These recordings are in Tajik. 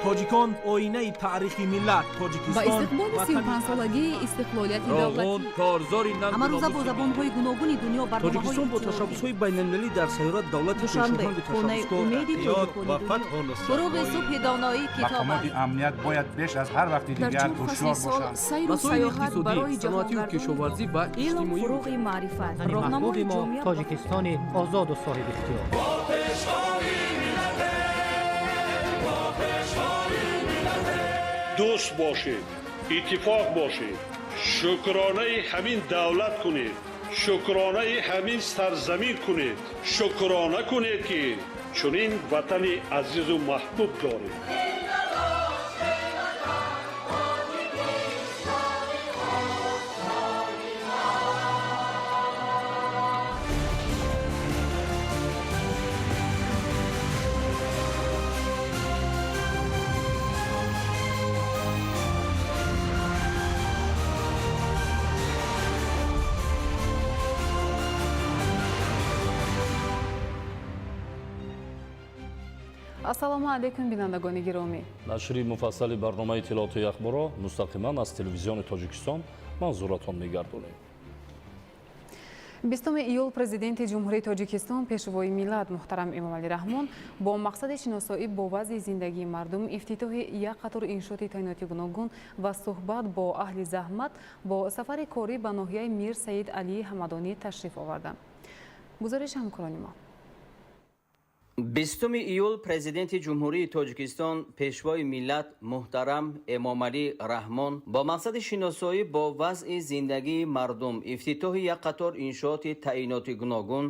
тоҷикон оинаи таърихи миллат با استقبال 35 سالگی استقلالیت دولتی کارزاری ننگ امروزه با زبان‌های گوناگون دنیا برنامه‌های тоҷикистон бо tashabbусҳои байналмилалӣ дар сайёрат давлати пешоҳанди tashabbuskor فروغ صبح دانایی کتاب مقامات امنیت باید بیش از هر وقت دیگر هوشیار باشند. سیر و سیاحت برای صنعتی و کشاورزی و علم فروغ معرفت راهنمای جامعه تاجیکستان آزاد و صاحب اختیار. دوست باشید، اتفاق باشید، شکرانه همین دولت کنید، شکرانه همین سرزمین کنید، شکرانه کنید که چنین وطن عزیز و محبوب دارید. ассалому алайкум бинандагони гиромӣ. нашри муфассали барномаи иттилооту ахборо мустақиман аз телевизиони тоҷикистон манзуратон мегардонем. 20 июл президенти ҷумҳурии тоҷикистон пешвои миллат муҳтарам эмомалӣ раҳмон бо мақсади шиносоӣ бо вазъи зиндагии мардум, ифтитоҳи як қатор иншооти таъйиноти гуногун ва суҳбат бо аҳли заҳмат бо сафари корӣ ба ноҳияи Мир Саид Алии Ҳамадонӣ ташриф оварданд. гузариши ҳамкорони мо. 20 июл президенти ҷумҳурии тоҷикистон пешвои миллат муҳтарам эмомалӣ раҳмон бо мақсади шиносоӣ бо вазъи зиндагии мардум, ифтитоҳи як қатор иншооти таъйиноти гуногун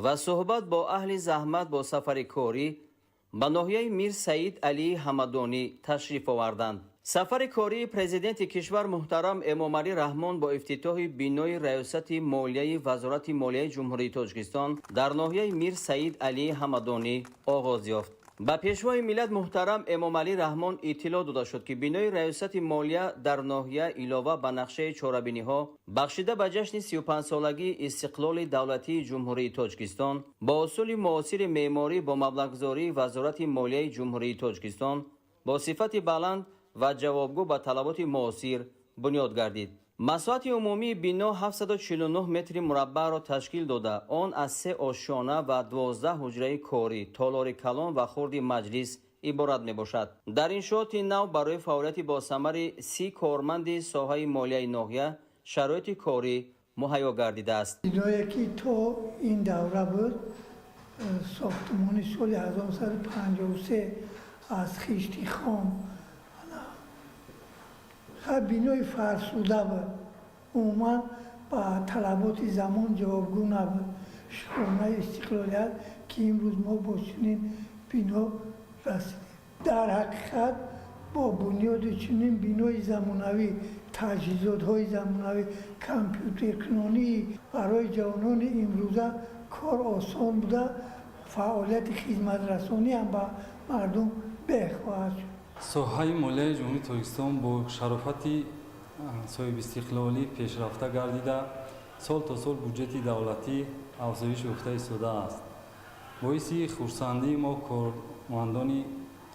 ва суҳбат бо аҳли заҳмат бо сафари корӣ ба ноҳияи Мир Саид Алии Ҳамадонӣ ташриф оварданд. сафари кории президенти кишвар муҳтарам эмомалӣ раҳмон бо ифтитоҳи бинои раёсати молияи вазорати молияи ҷумҳурии тоҷикистон дар ноҳияи Мир Саид Алии Ҳамадонӣ оғоз ёфт. ба пешвои миллат муҳтарам эмомалӣ раҳмон иттилоъ дода шуд ки бинои раёсати молия дар ноҳия илова ба нақшаи чорабиниҳо бахшида ба ҷашни 35-солагии истиқлоли давлатии ҷумҳурии тоҷикистон ба усули муосири меъморӣ бо маблағгузории вазорати молияи ҷумҳурии тоҷикистон бо сифати баланд ва ҷавобгӯ ба талаботи муосир бунёд гардид. масоати умумии бино 749 метри мураббаъро ташкил дода, он аз 3 ошшона ва 12 ҳуҷраи корӣ, толори калон ва хурди маҷлис иборат мебошад. дар иншооти нав барои фаъолияти босамари 30 корманди соҳаи молияи ноҳия шароити корӣ муҳайё гардидааст. биное ки то ин давра буд сохтмони соли 1953 аз хишти хом бинои фарсуда буд, умуман ба талаботи замон ҷавобгӯ набуд. шукронаи истиқлолият ки имрӯз мо бо чунин бино расидем. дар ҳақиқат бо бунёди чунин бинои замонавӣ, таҷҳизотҳои замонавӣ, компютеркунонӣ барои ҷавонони имрӯза кор осон буда, фаъолияти хизматрасонӣ ҳам ба мардум беҳ хоҳад шуд. соҳаи молияи ҷумҳурии тоҷикистон бо шарофати соҳиби истиқлолӣ пешрафта гардида, сол то сол буҷети давлатӣ афзоиш ёфта истодааст. боиси хурсандии мо кормандони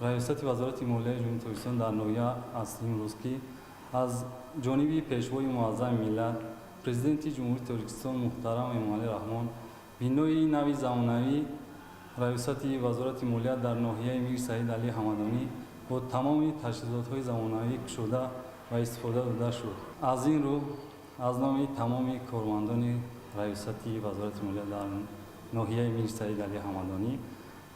раёсати вазорати молияи ҷумҳурии тоҷикистон дар ноҳия аст имрӯз ки аз ҷониби пешвои муаззами миллат президенти ҷумҳурии тоҷикистон муҳтарам эмомалӣ раҳмон бинои нави замонавӣ раёсати вазорати молия дар ноҳияи Мир Саид Алии Ҳамадонӣ бо тамоми таҷҳизотҳои замонавӣ кушода ва истифода дода шуд. аз ин рӯ аз номи тамоми кормандони раёсати вазорати молия дар ноҳияи Мир Саид Алии Ҳамадонӣ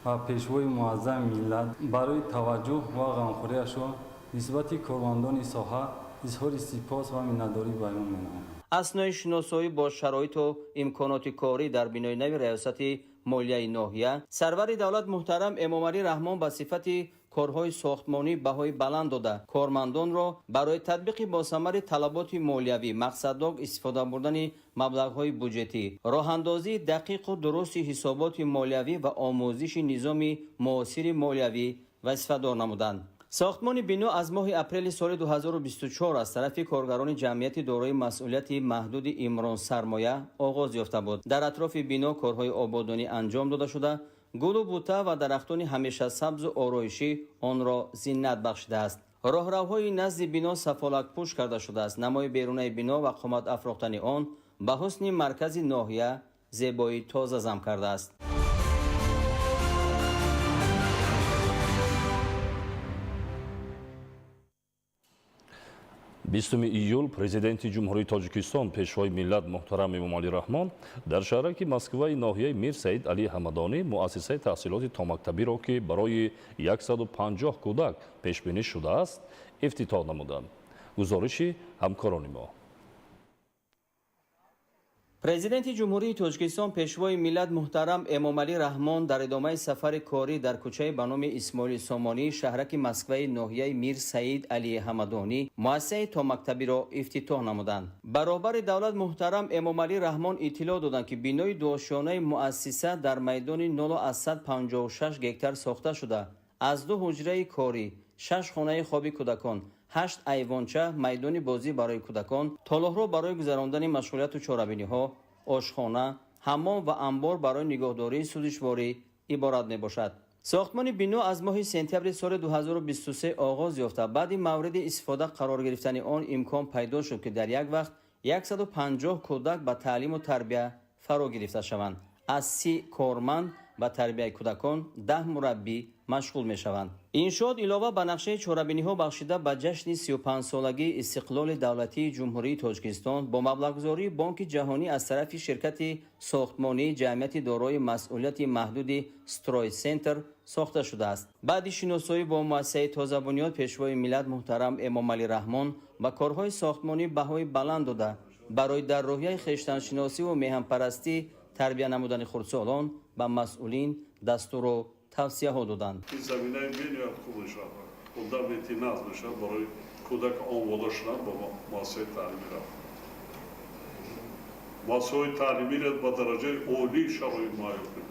ва пешвои муаззами миллат барои таваҷҷӯҳ ва ғамхориашон нисбати кормандони соҳа изҳори сипос ва миннатдорӣ баён менамоям. аснои шиносоӣ бо шароиту имконоти корӣ дар бинои нави раёсати молияи ноҳия сарвари давлат муҳтарам эмомалӣ раҳмон ба сифати корҳои сохтмонӣ баҳои баланд дода, кормандонро барои татбиқи босамари талаботи молиявӣ мақсаддор истифода бурдани маблағҳои буҷетӣ, роҳандозии дақиқу дурусти ҳисоботи молиявӣ ва омӯзиши низоми муосири молиявӣ вазифадор намуданд. сохтмони бино аз моҳи апрели соли 2024 аз тарафи коргарони ҷамъияти дорои масъулияти маҳдуди Имрон Сармоя оғоз ёфта буд. дар атрофи бино корҳои ободонӣ анҷом дода шуда гулу бута ва дарахтони ҳамешасабзу ороишӣ онро зиннат бахшидааст. роҳравҳои назди бино сафолакпӯш карда шудааст. намои берунаи бино ва қомат афрохтани он ба ҳусни маркази ноҳия зебоӣ тоза зам кардааст. 20 июл президенти ҷумҳурии Тоҷикистон пешвои миллат муҳтарам Эмомалӣ Раҳмон дар шаҳраки Москваи ноҳияи Мир Саид Али Ҳамадонӣ муассисаи таҳсилоти томактабиро ки барои 150 кӯдак пешбинӣ шудааст, ифтитоҳ намуданд. гузориши ҳамкорони мо. президенти ҷумҳурии Тоҷикистон пешвои миллат муҳтарам Эмомалӣ Раҳмон дар идомаи сафари корӣ дар кӯчаи ба номи Исмоили Сомонӣ шаҳраки Москваи ноҳияи Мир Саид Али Ҳамадонӣ муассисаи томактабиро ифтитоҳ намуданд. баробари давлат муҳтарам Эмомалӣ Раҳмон иттилоъ доданд ки бинои дуошёнаи муассиса дар майдони 0,156 гектар сохта шуда аз 2 ҳуҷраи корӣ, 6 хонаи хоби кӯдакон, 8 айвонча, майдони бозӣ барои кӯдакон, толоҳро барои гузарондани машғулияту чорабиниҳо, ошхона, ҳаммом ва амбор барои нигоҳдории судишворӣ иборат мебошад. сохтмони бино аз моҳи сентябри соли 2023 оғоз ёфта, баъди мавриди истифода қарор гирифтани он имкон пайдо шуд ки дар як вақт 150 кӯдак ба таълиму тарбия фаро гирифта шаванд. аз 30 корманд ба тарбияи кӯдакон 10 мураббӣ машғул мешаванд. иншоот илова ба нақшаи чорабиниҳо бахшида ба ҷашни 35-солагии истиқлоли давлатии ҷумҳурии Тоҷикистон бо маблағгузории Бонки ҷаҳонӣ аз тарафи ширкати сохтмонии ҷамъияти дорои масъулияти маҳдуди Строй Центр сохта шудааст. баъди шиносоӣ бо муассисаи тозабунёд пешвои миллат муҳтарам Эмомалӣ Раҳмон ба корҳои сохтмонӣ баҳои баланд дода, барои дар роҳияи хештаншиносиву меҳанпарастӣ тарбия намудани хурдсолон ба масъулин дастуру тавсияҳо доданд. این زمینه بینید خوب شد. خودم اعتماد میشه برای کودک آماده شدن با مؤسسه تعلیمی را. مؤسسه تعلیمی را با درجه عالی شرایط معیار کنید.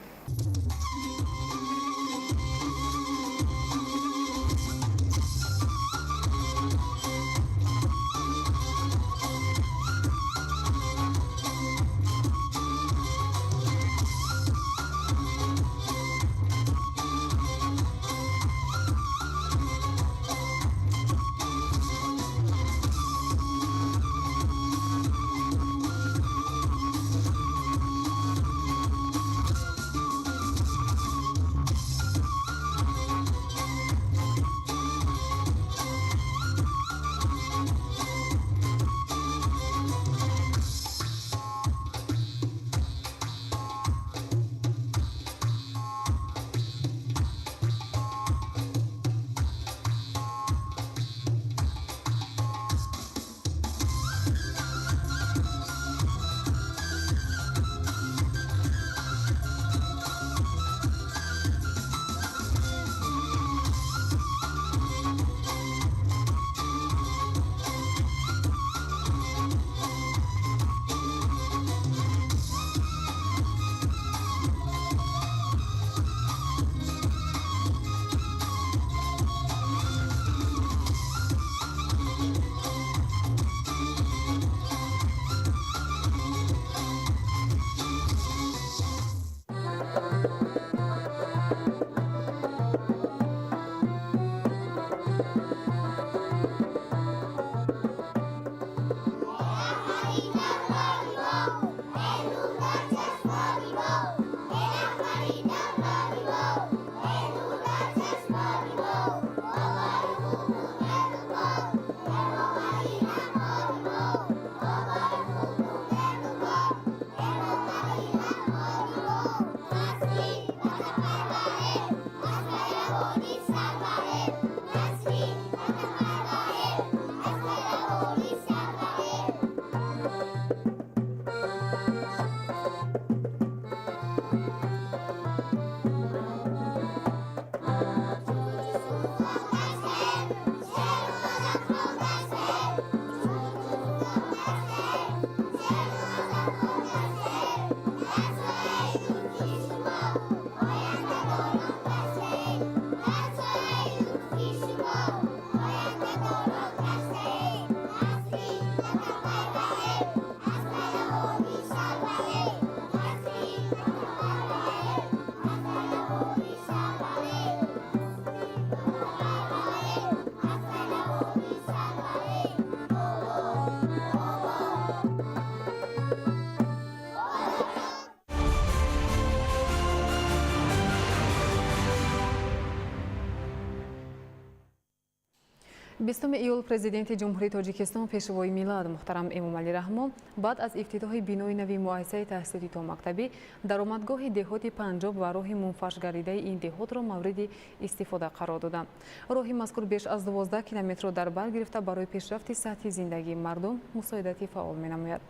20 июл президенти ҷумҳурии тоҷикистон пешвои миллат муҳтарам эмомалӣ раҳмон баъд аз ифтитоҳи бинои нави муассисаи таҳсилоти томактабӣ даромадгоҳи деҳоти Панҷоб ва роҳи мунфашгардидаи ин деҳотро мавриди истифода қарор доданд. Роҳи мазкур беш аз 12 километрро дар бар гирифта барои пешрафти сатҳи зиндагии мардум мусоидати фаъол менамояд.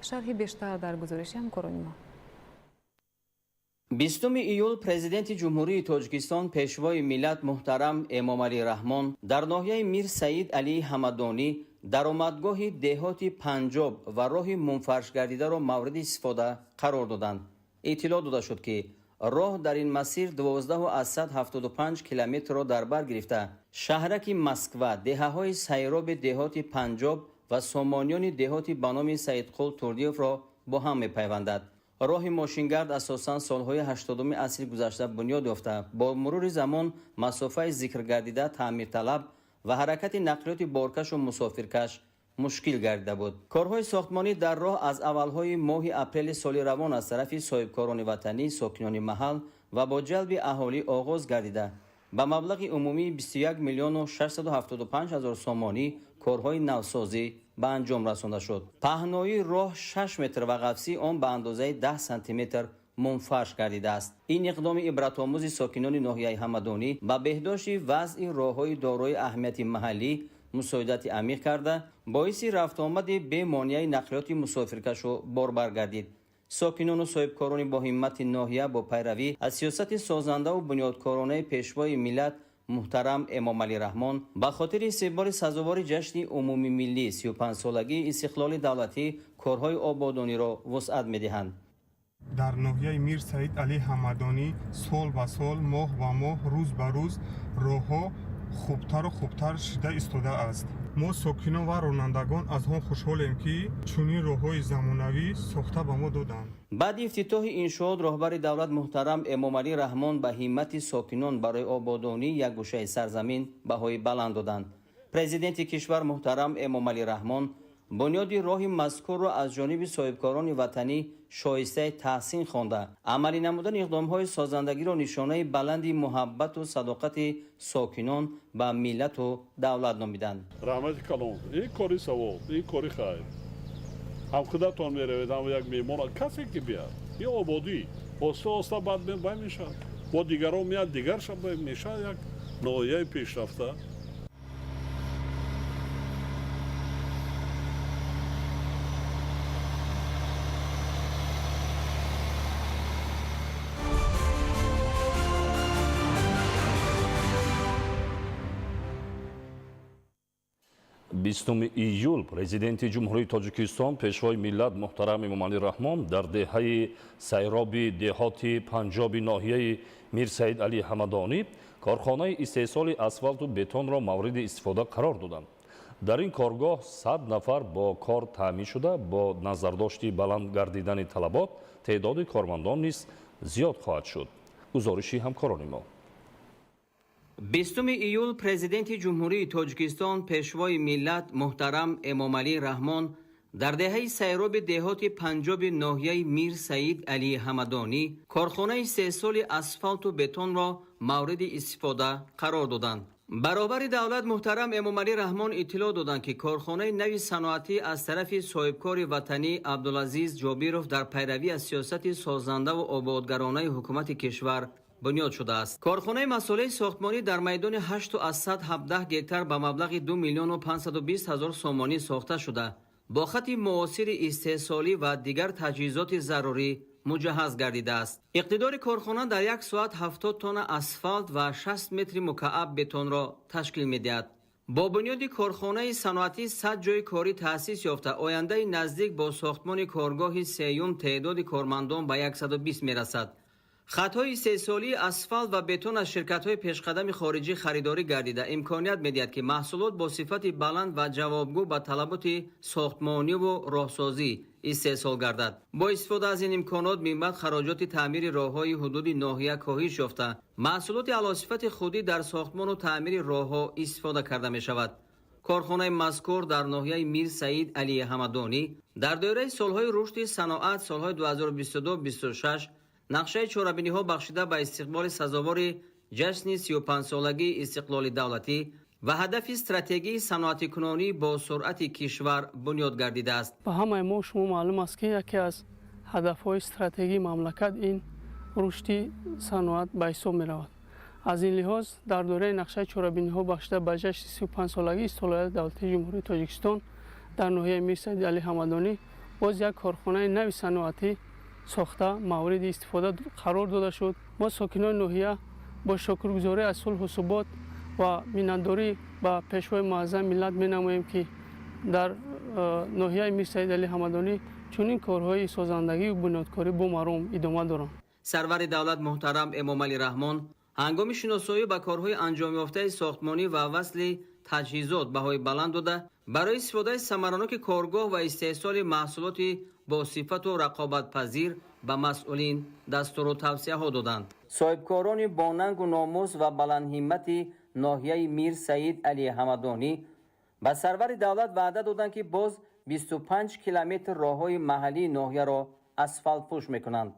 шарҳи бештар дар гузориши ҳамкорони мо. 20 июл президенти ҷумҳурии тоҷикистон пешвои миллат муҳтарам эмомалӣ раҳмон дар ноҳияи Мир Саид Алии Ҳамадонӣ даромадгоҳи деҳоти Панҷоб ва роҳи мунфаршгардидаро мавриди истифода қарор доданд. иттилоъ дода шуд ки роҳ дар ин масир 12,175 километрро дар бар гирифта шаҳраки Москва, деҳаҳои сайроби деҳоти Панҷоб ва сомониёни деҳоти ба номи Саидқул Турдиевро бо ҳам мепайвандад. роҳи мошингард асосан солҳои 80-уми асри гузашта бунёд ёфта, бо мурури замон масофаи зикргардида таъмирталаб ва ҳаракати нақлиёти боркашу мусофиркаш мушкил гардида буд. корҳои сохтмонӣ дар роҳ аз аввалҳои моҳи апрели соли равон аз тарафи соҳибкорони ватанӣ, сокинони маҳал ва бо ҷалби аҳолӣ оғоз гардида ба маблағи умумии 21 миллиону 675 ҳазор сомонӣ корҳои навсозӣ ба анҷом расонда шуд. паҳнои роҳ 6 метр ва ғафсии он ба андозаи 10 сантиметр мунфарш гардидааст. ин иқдоми ибратомӯзи сокинони ноҳияи Ҳамадонӣ ба беҳдошти вазъи роҳҳои дорои аҳамияти маҳаллӣ мусоидати амиқ карда, боиси рафтуомади бемонеаи нақлиёти мусофиркашу борбар гардид. сокинону соҳибкорони боҳиммати ноҳия бо пайравӣ аз сиёсати созандаву бунёдкоронаи пешвои миллат муҳтарам эмомалӣ раҳмон ба хотири истиқболи сазовори ҷашни умумимиллии 35-солагии истиқлоли давлатӣ корҳои ободониро вусъат медиҳанд. дар ноҳияи Мир Саид Алии Ҳамадонӣ сол ба сол, моҳ ба моҳ, рӯз ба рӯз роҳҳо хубтару хубтар шида истодааст. мо сокинон ва ронандагон аз он хушҳолем ки чунин роҳҳои замонавӣ сохта ба мо доданд. баъди ифтитоҳи иншоот роҳбари давлат муҳтарам эмомалӣ раҳмон ба ҳиммати сокинон барои ободонии як гӯшаи сарзамин баҳои баланд доданд. президенти кишвар муҳтарам эмомалӣ раҳмон бунёди роҳи мазкурро аз ҷониби соҳибкорони ватанӣ шоистаи таҳсин хонда, амалӣ намудани иқдомҳои созандагиро нишонаи баланди муҳаббату садоқати сокинон ба миллату давлат номиданд. раҳмати калон, ин кори савоб, ин кори хайр. ҳам худатон меравед, ҳам як меҳмон касе ки бияд, ин ободӣ оста оста бад бай мешавад, бо дигарон меяд, дигар мешавад як ноҳияи пешрафта. июл президенти ҷумҳурии тоҷикистон пешвои миллат муҳтарам эмомалӣ раҳмон дар деҳаи сайроби деҳоти Панҷоби ноҳияи Мир Саид Алии Ҳамадонӣ корхонаи истеҳсоли асфалту бетонро мавриди истифода қарор доданд. дар ин коргоҳ 100 нафар бо кор таъмин шуда, бо назардошти баланд гардидани талабот теъдоди кормандон низ зиёд хоҳад шуд. гузориши ҳамкорони мо. 20 июл президенти ҷумҳурии тоҷикистон пешвои миллат муҳтарам эмомалӣ раҳмон дар деҳаи сайроби деҳоти Панҷоби ноҳияи Мир Саид Алии Ҳамадонӣ корхонаи истеҳсоли асфалту бетонро мавриди истифода қарор доданд. баробари давлат муҳтарам эмомалӣ раҳмон иттилоъ доданд ки корхонаи нави саноатӣ аз тарафи соҳибкори ватанӣ Абдулазиз Ҷобиров дар пайравӣ аз сиёсати созандаву ободгаронаи ҳукумати кишвар бунёд шудааст. корхонаи масъулияи сохтмонӣ дар майдони 817 гектар ба маблағи 2 миллиону 520 ҳазор сомонӣ сохта шуда, бо хати муосири истеҳсолӣ ва дигар таҷҳизоти зарурӣ муҷаҳҳаз гардидааст. иқтидори корхона дар як соат 70 тонна асфалт ва 60 метри мукааб бетонро ташкил медиҳад. бо бунёди корхонаи саноатӣ 100 ҷойи корӣ таъсис ёфта, ояндаи наздик бо сохтмони коргоҳи сеюм теъдоди кормандон ба 120 мерасад. хатҳои истеҳсолии асфалт ва бетон аз ширкатҳои пешқадами хориҷӣ харидорӣ гардида имконият медиҳад ки маҳсулот бо сифати баланд ва ҷавобгӯ ба талаботи сохтмониву роҳсозӣ истеҳсол гардад. бо истифода аз ин имконот минбаъд хароҷоти таъмири роҳҳои ҳудуди ноҳия коҳиш ёфта, маҳсулоти аълосифати худӣ дар сохтмону таъмири роҳҳо истифода карда мешавад. корхонаи мазкур дар ноҳияи Мир Саид Алии Ҳамадонӣ дар доираи солҳои рушди саноат солҳои 2022-26 нақшаи чорабиниҳо бахшида ба истиқболи сазовори ҷашни 35-солагии истиқлоли давлатӣ و هدف استراتژی صنعتی کنونی با سرعت کشور بنیاد گردیده است. به همه ما شما معلوم است که یکی از هدف‌های استراتژی مملکت این رشد صنعت به حساب می‌رود. از این لحاظ در دوره نقشه چهاربینی‌ها بخشیده به جشن 35 سالگی استقلال دولتی جمهوری تاجیکستان در ناحیه میر سید علی حمدانی باز یک کارخانه نوی صنعتی ساخته مورد استفاده قرار داده شد. ما ساکنان ناحیه با شکرگزاری از صلح و ثبات و مینتداری به پیشوای معظم ملت می‌نماییم که در ناحیه میر سید علی حمدانی چنین کارهای سازندگی و بنیادکاری با مرام ادامه دارند. سرور دولت محترم امام علی رحمان هنگام شناسایی به کارهای انجام یافته ساختمانی و وصل تجهیزات بهای بلند داده برای استفاده ثمراناک کارگاه و استحصال محصولات با صفت و رقابت پذیر به مسئولین دستور و توصیه ها دادند. صاحبکاران با ننگ و ناموس و بلند همت ناحیه میر سید علی حمدانی به سرور دولت وعده دادند که باز 25 کیلومتر راههای محلی ناحیه را اسفالت پوش میکنند.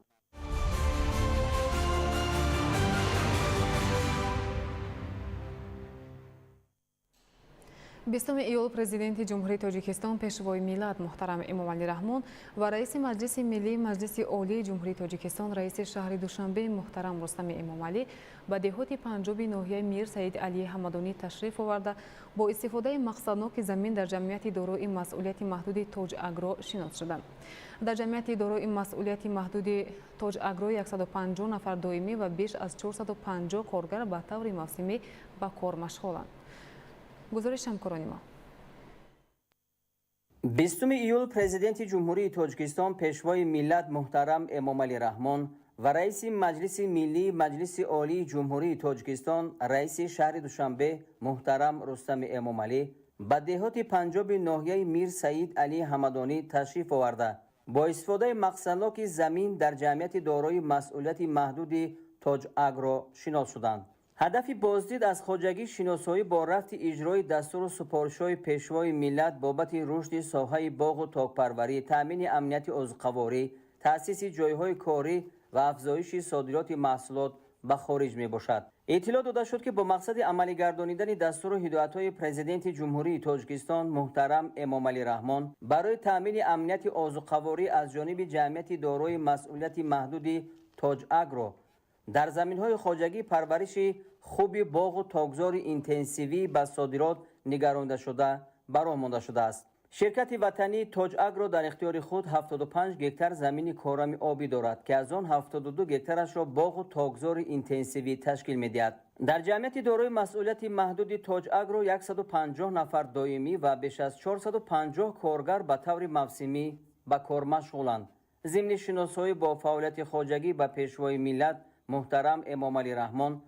20 ایول президенти ҷумҳурии тоҷикистон пешвои миллат муҳтарам эмомалӣ раҳмон ва раиси маҷлиси миллии маҷлиси олии ҷумҳурии тоҷикистон раиси шаҳри душанбе муҳтарам рустами эмомалӣ ба деҳоти панҷоби ноҳияи мир саид алии ҳамадонӣ ташриф оварда бо истифодаи мақсадноки замин дар ҷамъияти дорои масъулияти маҳдуди тоҷ агро шинос шуданд. дар ҷамъияти дорои масъулияти маҳдуди тоҷ агро 150 нафар доимӣ ва беш аз 450 коргар ба таври мавсимӣ ба кор машғуланд. گزارش همکاران ما 20 ایول президенти جمهوری تاجیکستان پیشوای ملت محترم امامعلی رحمان و رئیس مجلس ملی مجلس عالی جمهوری تاجیکستان رئیس شهر دوشنبه محترم رستم امامعلی به دهات پنجاب ناحیه میر سید علی حمدانی تشریف آورده با استفاده مقصدناک زمین در جمعیت دارای مسئولیت محدود تاج اگرو شناس شدند. هدف بازدید از خواجگی شناسایی با رفت اجرای دستور و سپارش‌های پیشوای ملت بابت رشد ساحه باغ و تاک‌پروری، تامین امنیت عضوخواری، تأسیس جایهای کاری و افزایش صادرات محصولات به خارج می باشد. اطلاع داده شد که با مقصد عملی گردانیدن دستور و هدایت‌های پرزیدنت جمهوری تاجیکستان محترم امامعلی رحمان برای تامین امنیت عضوخواری از جانب جمعیت دارای مسئولیت محدود تاج اگرو در زمین‌های خواجگی پرورش خوب باغ و تاکزار اینتنسیوی به صادرات نگرانده شده برآ مانده شده است. شرکت وطنی تاج اگرو در اختیار خود 75 گکتار زمین کارم آبی دارد که از آن 72 گکتارش را باغ و تاکزار اینتنسیوی تشکیل می‌دهد. در جمعیت دارای مسئولیت محدود تاج اگرو 150 نفر دائمی و بیش از 450 کارگر به طور موسمی به کار مشغولند. ضمن شناسایی با فعالیت خواجگی به پیشوای ملت محترم امامعلی رحمان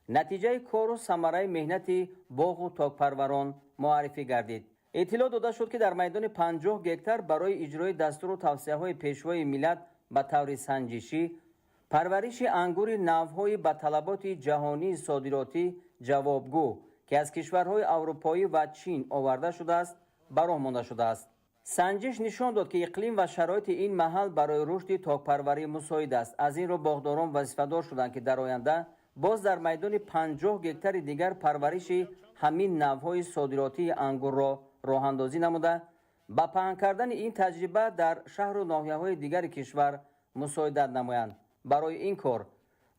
نتیجه کار و ثمره مهنت باغ و تاک‌پروران معرفی گردید. اطلاع داده شد که در میدان 50 گکتار برای اجرای دستور و توصیه‌های پیشوای ملت به طور سنجشی پرورش انگور نوع‌های به طلبات جهانی صادراتی جوابگو که از کشورهای اروپایی و چین آورده شده است برآ مانده شده است. سنجش نشان داد که اقلیم و شرایط این محل برای رشد تاک‌پروری مساعد است. از این رو باغداران وظیفه‌دار شدند که در آینده باز در میدان 50 گکتار دیگر پرورش همین نوع‌های صادراتی انگور را راه اندازی نموده با پهن کردن این تجربه در شهر و ناحیه‌های دیگر کشور مساعدت نمایند. برای این کار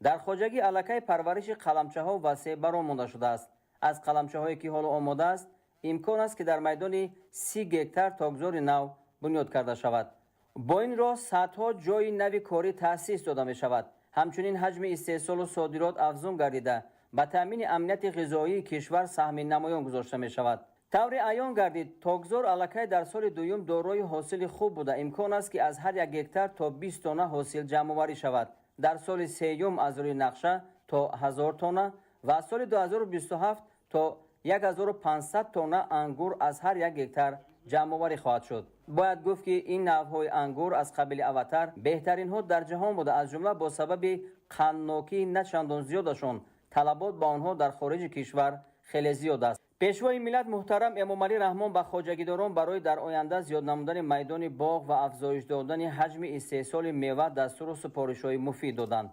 در خواجگی علاقه پرورش قلمچه‌ها وسیع برآ مانده شده است. از قلمچه‌هایی که حالا آماده است امکان است که در میدان 30 گکتار تاکزار نو بنیاد کرده شود. با این راه صدها جای نوی کاری تأسیس داده می شود. همچنین حجم استحصال و صادرات افزون گردیده به تامین امنیت غذایی کشور سهم نمایان گذاشته می شود. طور عیان گردید تاکزار علاقه در سال دوم دارای حاصل خوب بوده. امکان است که از هر یک گکتار تا 20 تانه حاصل جمع آوری شود. در سال سوم از روی نقشه تا 1000 تانه و از سال 2027 تا 1500 تانه انگور از هر یک گکتار جمع آوری خواهد شد. باید گفت که این نوع‌های انگور از قبیل اواتر بهترین ها در جهان بوده. از جمله با سبب قندناکی نه چندان زیادشون طلبات با آنها در خارج کشور خیلی زیاد است. پیشوای ملت محترم امامعلی رحمان به خواجگیداران برای در آینده زیاد نمودن میدان باغ و افزایش دادن حجم استحصال میوه دستور و سپارش‌های مفید دادند.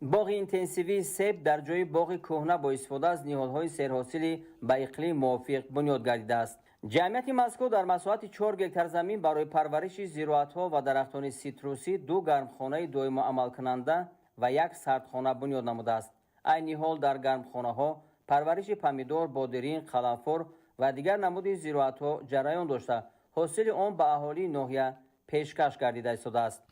باغ اینتنسیوی سیب در جای باغ کهنه با استفاده از نهادهای سیرحاصلی به اقلیم موافق بنیاد گردیده است. جمعیت مذکور در مساحت 4 گکتار زمین برای پرورش زراعت‌ها و درختان سیتروسی 2 گرمخانه دائم عمل کننده و 1 سردخانه بنیاد نموده است. عین حال در گرمخانه‌ها پرورش پمیدور، بادرین، قلنفر و دیگر نمود زراعت‌ها جریان داشته، حاصل آن به اهالی ناحیه پیشکش گردیده ایستاده است.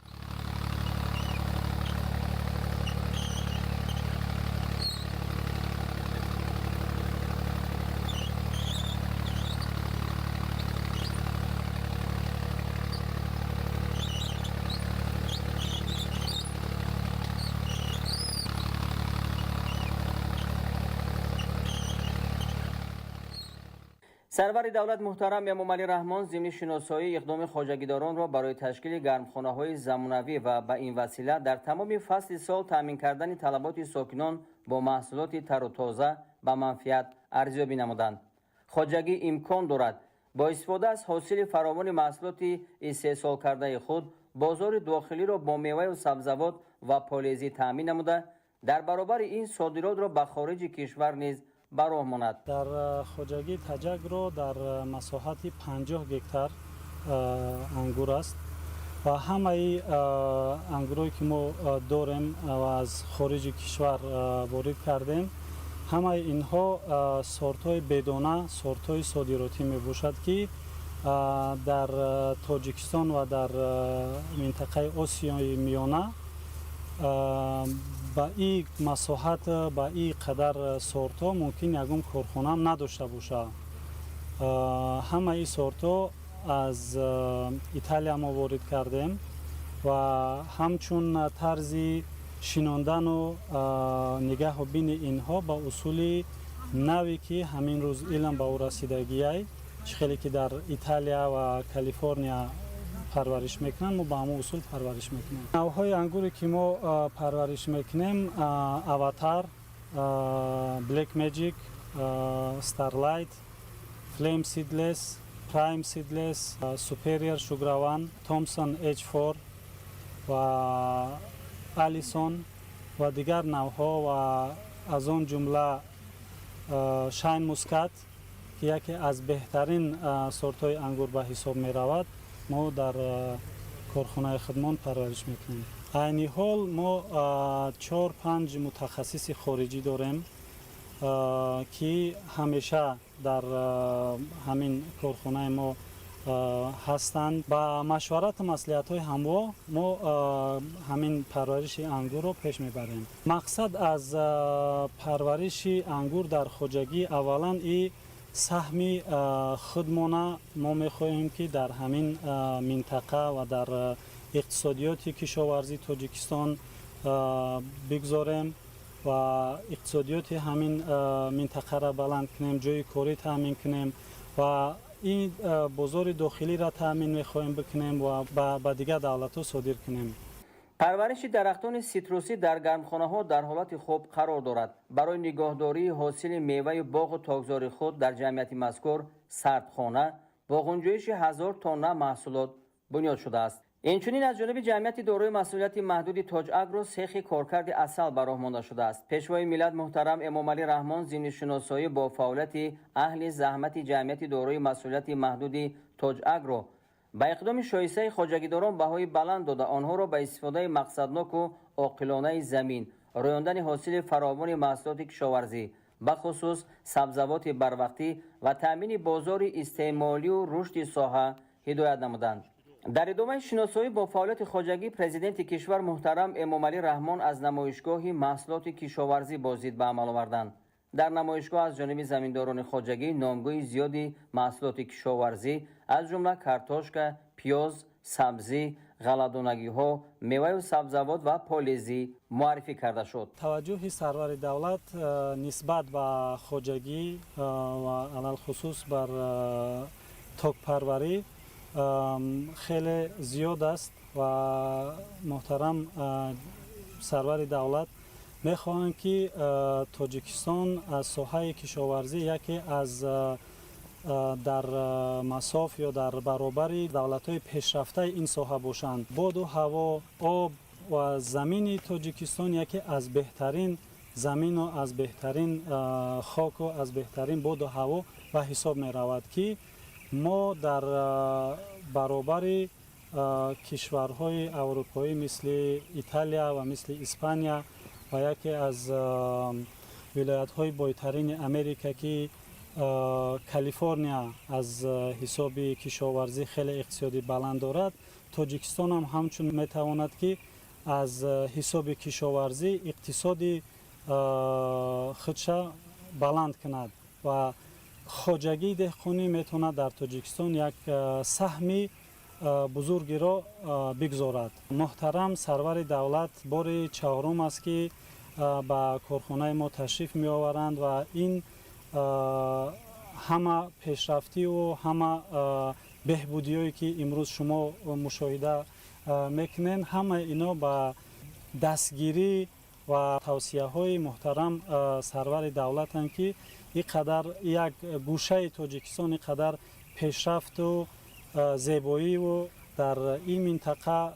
سرور دولت محترم امام علی رحمان ضمن شناسایی اقدام خواجگیداران را برای تشکیل گرمخانه‌های زمانوی و به این وسیله در تمام فصل سال تامین کردن طلبات ساکنان با محصولات تر و تازه به منفعت ارزیابی نمودند. خواجگی امکان دارد با استفاده از حاصل فراوان محصولات استحصال کرده خود بازار داخلی را با میوه و سبزیجات و پالایزی تامین نموده، در برابر این صادرات را به خارج کشور نیز براه ماند. در خواجگی تجک را در مساحت 50 گکتار انگور است و همه انگوری که ما داریم و از خارج کشور وارد کردیم، همه اینها سورت‌های بدانه، سورت‌های صادراتی می باشد که در تاجیکستان و در منطقه آسیای میانه با این مساحت با این قدر سورت‌ها ممکن یکم کارخانه هم نداشته باشه. همه این سورت‌ها از ایتالیا ما وارد کردیم و همچون طرز شناندن و نگاه و بین اینها با اصول نوی که همین روز علم به او رسیدگی خیلی که در ایتالیا و کالیفرنیا پرورش میکنن، ما با همون اصول پرورش میکنیم. نوعهای انگوری که ما پرورش میکنیم اواتار، بلک ماجیک، ستارلایت، فلیم سیدلس، پرایم سیدلس، سوپریر شوگروان، تومسون H4 و الیسون و دیگر نوعها و از آن جمله شاین موسکات که یکی از بهترین سورت‌های انگور به حساب می رود، ما در کارخانه خودمان پرورش میکنیم. عین حال ما 4-5 متخصص خارجی داریم که همیشه در همین کارخانه ما هستند. با مشورت مصلحت‌های همراه ما همین پرورش انگور رو پیش میبریم. مقصد از پرورش انگور در خواجگی اولا این سهم خودمان ما میخواهیم که در همین منطقه و در اقتصادیات کشاورزی تاجیکستان بگذاریم و اقتصادیات همین منطقه را بلند کنیم، جای کاری تامین کنیم و این بازار داخلی را تامین میخواهیم بکنیم و با دیگر دولت‌ها صادر کنیم. پرورش درختان سیتروسی در گرمخانه‌ها در حالت خوب قرار دارد. برای نگهداری حاصل میوه باغ و تاکزار خود در جمعیت مذکور سردخانه با گنجایش 1000 تن محصولات بنیاد شده است. اینچنین از جانب جمعیت دارای مسئولیت محدود تاج اگرو سیخ کارکرد عسل براه مانده شده است. پیشوای ملت محترم امام علی رحمان ضمن شناسایی با فعالیت اهل زحمت جمعیت دارای مسئولیت محدود تاج اگرو با اقدام شایسته خواجگیداران بهای بلند داده آنها را به استفاده مقصدناک و عاقلانه زمین، رویاندن حاصل فراوان محصولات کشاورزی به خصوص سبزیجات بروقتی و تامین بازار استعمالی و رشد ساحه هدایت نمودند. در ادامه شناسایی با فعالیت خواجگی، پرزیدنت کشور محترم امام علی رحمان از نمایشگاه محصولات کشاورزی بازدید به عمل آوردند. در نمایشگاه از جانب زمینداران خواجگی نامگوی زیادی محصولات کشاورزی از جمله کارتوشک، پیاز، سبزی، غله‌دانگی‌ها، میوه و سبزیجات و پالایزی معرفی کرده شد. توجه سرور دولت نسبت به خواجگی و علل خصوص بر تاک پروری خیلی زیاد است و محترم سرور دولت میخواهند که تاجیکستان از ساحه کشاورزی یکی از در مساف یا در برابر دولت‌های پیشرفته این ساحه باشند. باد و هوا، آب و زمین تاجیکستان یکی از بهترین زمین و از بهترین خاک و از بهترین باد و هوا و حساب می رود که ما در برابر کشورهای اروپایی مثل ایتالیا و مثل اسپانیا و یکی از ولایت‌های بایترین امریکا که کالیفرنیا از حساب کشاورزی خیلی اقتصادی بلند دارد، تاجیکستان هم همچون میتواند که از حساب کشاورزی اقتصادی خودش بلند کند و خواجگی دهقانی میتواند در تاجیکستان یک سهمی بزرگی را بگذارد. محترم سرور دولت بار چهارم است که به کارخانه ما تشریف می آورند و این همه پیشرفتی و همه بهبودی هایی که امروز شما مشاهده میکنین، همه اینا به دستگیری و توصیه های محترم سرور دولت هستند که اینقدر یک گوشه تاجیکستان اینقدر پیشرفت و زیبایی و در این منطقه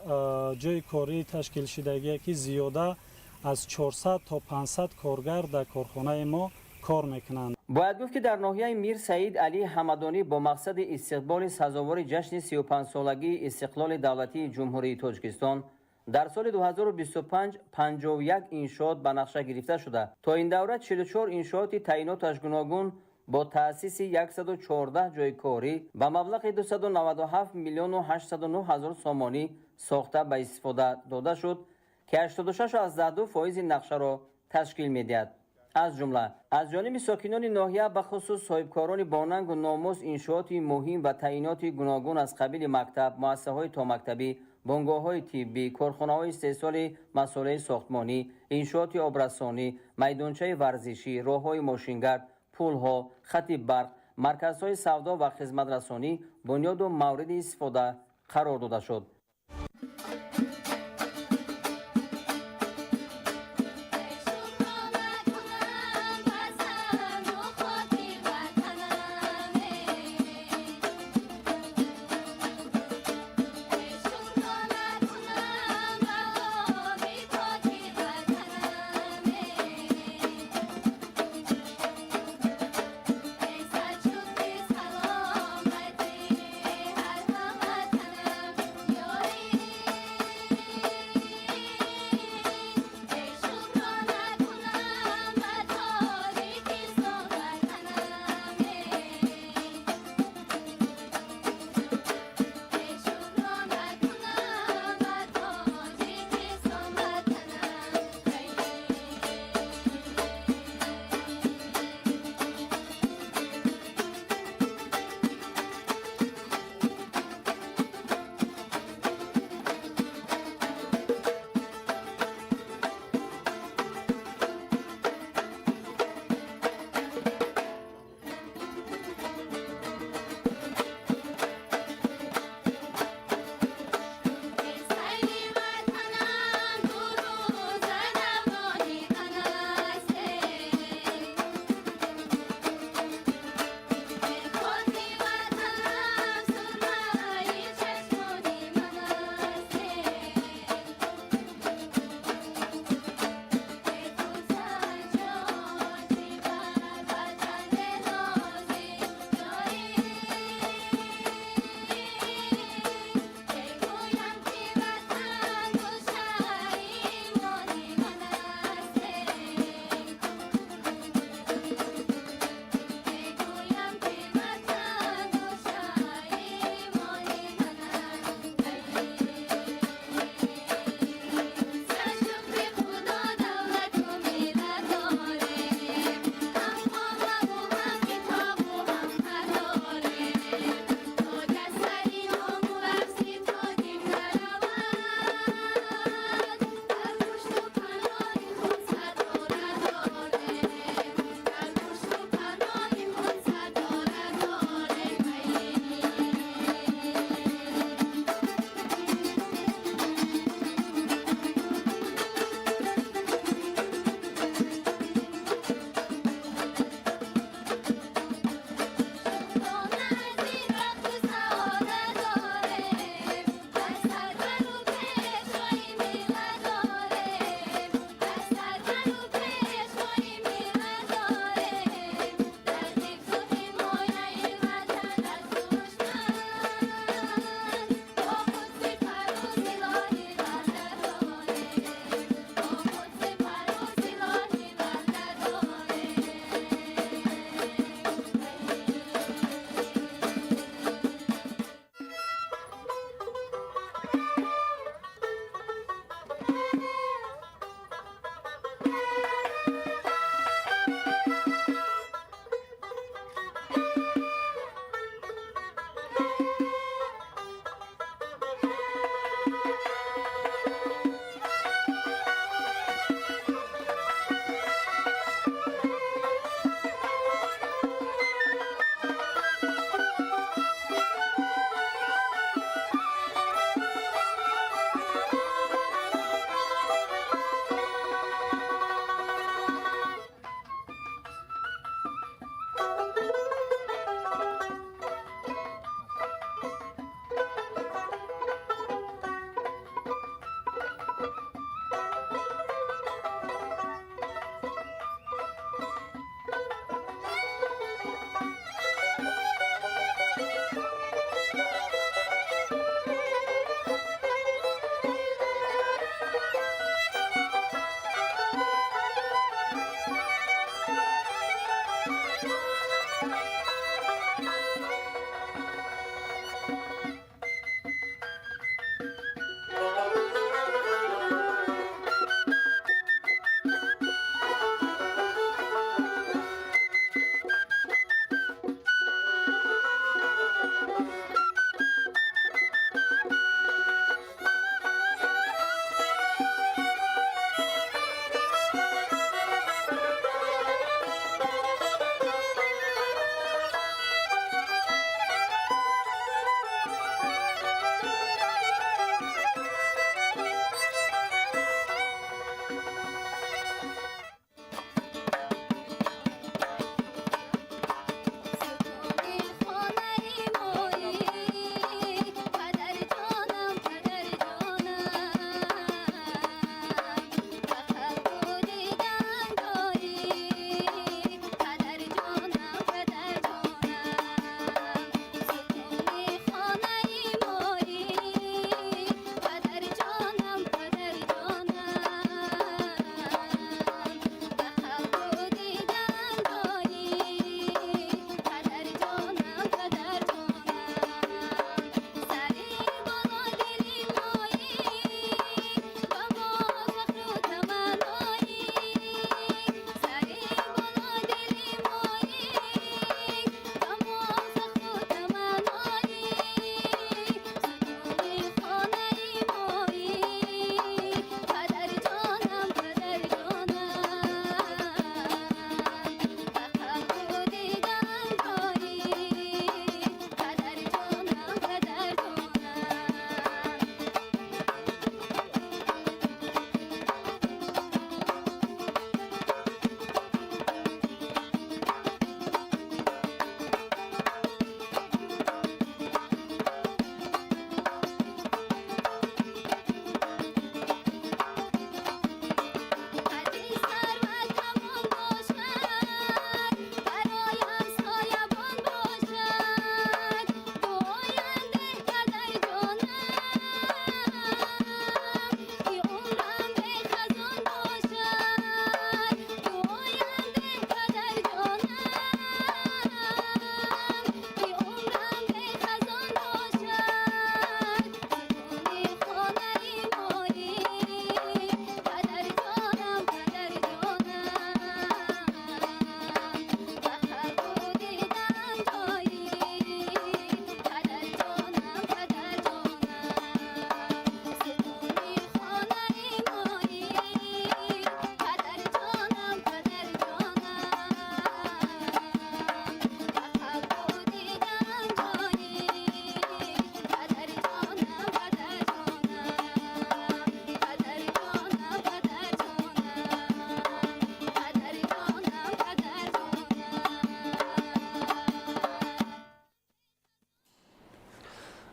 جای کاری تشکیل شدگی که زیاده از 400 تا 500 کارگر در کارخانه ما کار میکنند. باید گفت که در ناحیه میر سعید علی حمدانی با مقصد استقبال سزاوار جشن 35 سالگی استقلال دولتی جمهوری تاجیکستان در سال 2025 51 انشاءات به نقشه گرفته شده. تا این دوره 44 انشاءات تعییناتش گوناگون با تأسیس 114 جای کاری به مبلغ 297 میلیون و 809 هزار سامانی ساخته به استفاده داده شد که 86.2% نقشه را تشکیل می‌دهد. از جمله از جانب ساکنان ناحیه به خصوص صاحبکاران باننگ و ناموس انشاءات مهم و تعیینات گوناگون از قبیل مکتب، مؤسسه‌های تا مکتبی، بنگاه‌های طبی، کارخانه‌های استحصال مسائل ساختمانی، انشاءات آبرسانی، میدانچه ورزشی، راه‌های ماشینگرد، پل‌ها، خط برق، مرکزهای سودا و خدمت‌رسانی بنیاد و مورد استفاده قرار داده شد.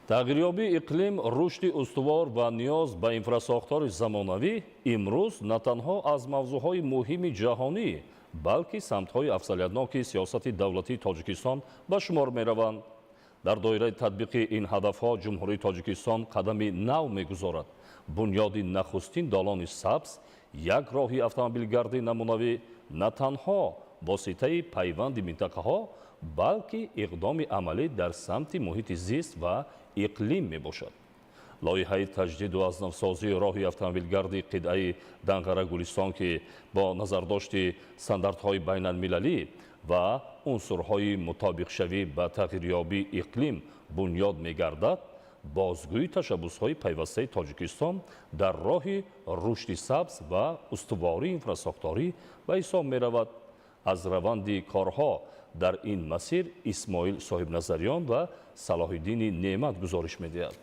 тағйирёбӣ иқлим, рушди устувор ва ниёз ба инфрасохтори замонавӣ имрӯз на танҳо аз мавзӯъҳои муҳими ҷаҳонӣ, балки самтҳои афзалиятноки сиёсати давлатии Тоҷикистон ба шумор мераванд. дар доираи татбиқи ин ҳадафҳо ҷумҳурии Тоҷикистон қадами нав мегузорад. бунёди нахустин долони сабз, як роҳи автомобилгарди намунавӣ на танҳо воситаи пайванди минтақаҳо, балки иқдоми амалӣ дар самти муҳити зист ва иқлим мебошад. лоиҳаи таҷдиду азнавсозии роҳи автомобилгарди қитъаи Данғара Гулистон ки бо назардошти стандартҳои байналмилалӣ ва унсурҳои мутобиқшавӣ ба тағйирёбии иқлим бунёд мегардад, бозгӯи ташаббусҳои пайвастаи Тоҷикистон дар роҳи рушди сабз ва устувории инфрасохторӣ ба ҳисоб меравад. аз раванди корҳо дар ин масир Исмоил Соҳибназариён ва Салоҳиддини Неъмат гузориш медиҳад.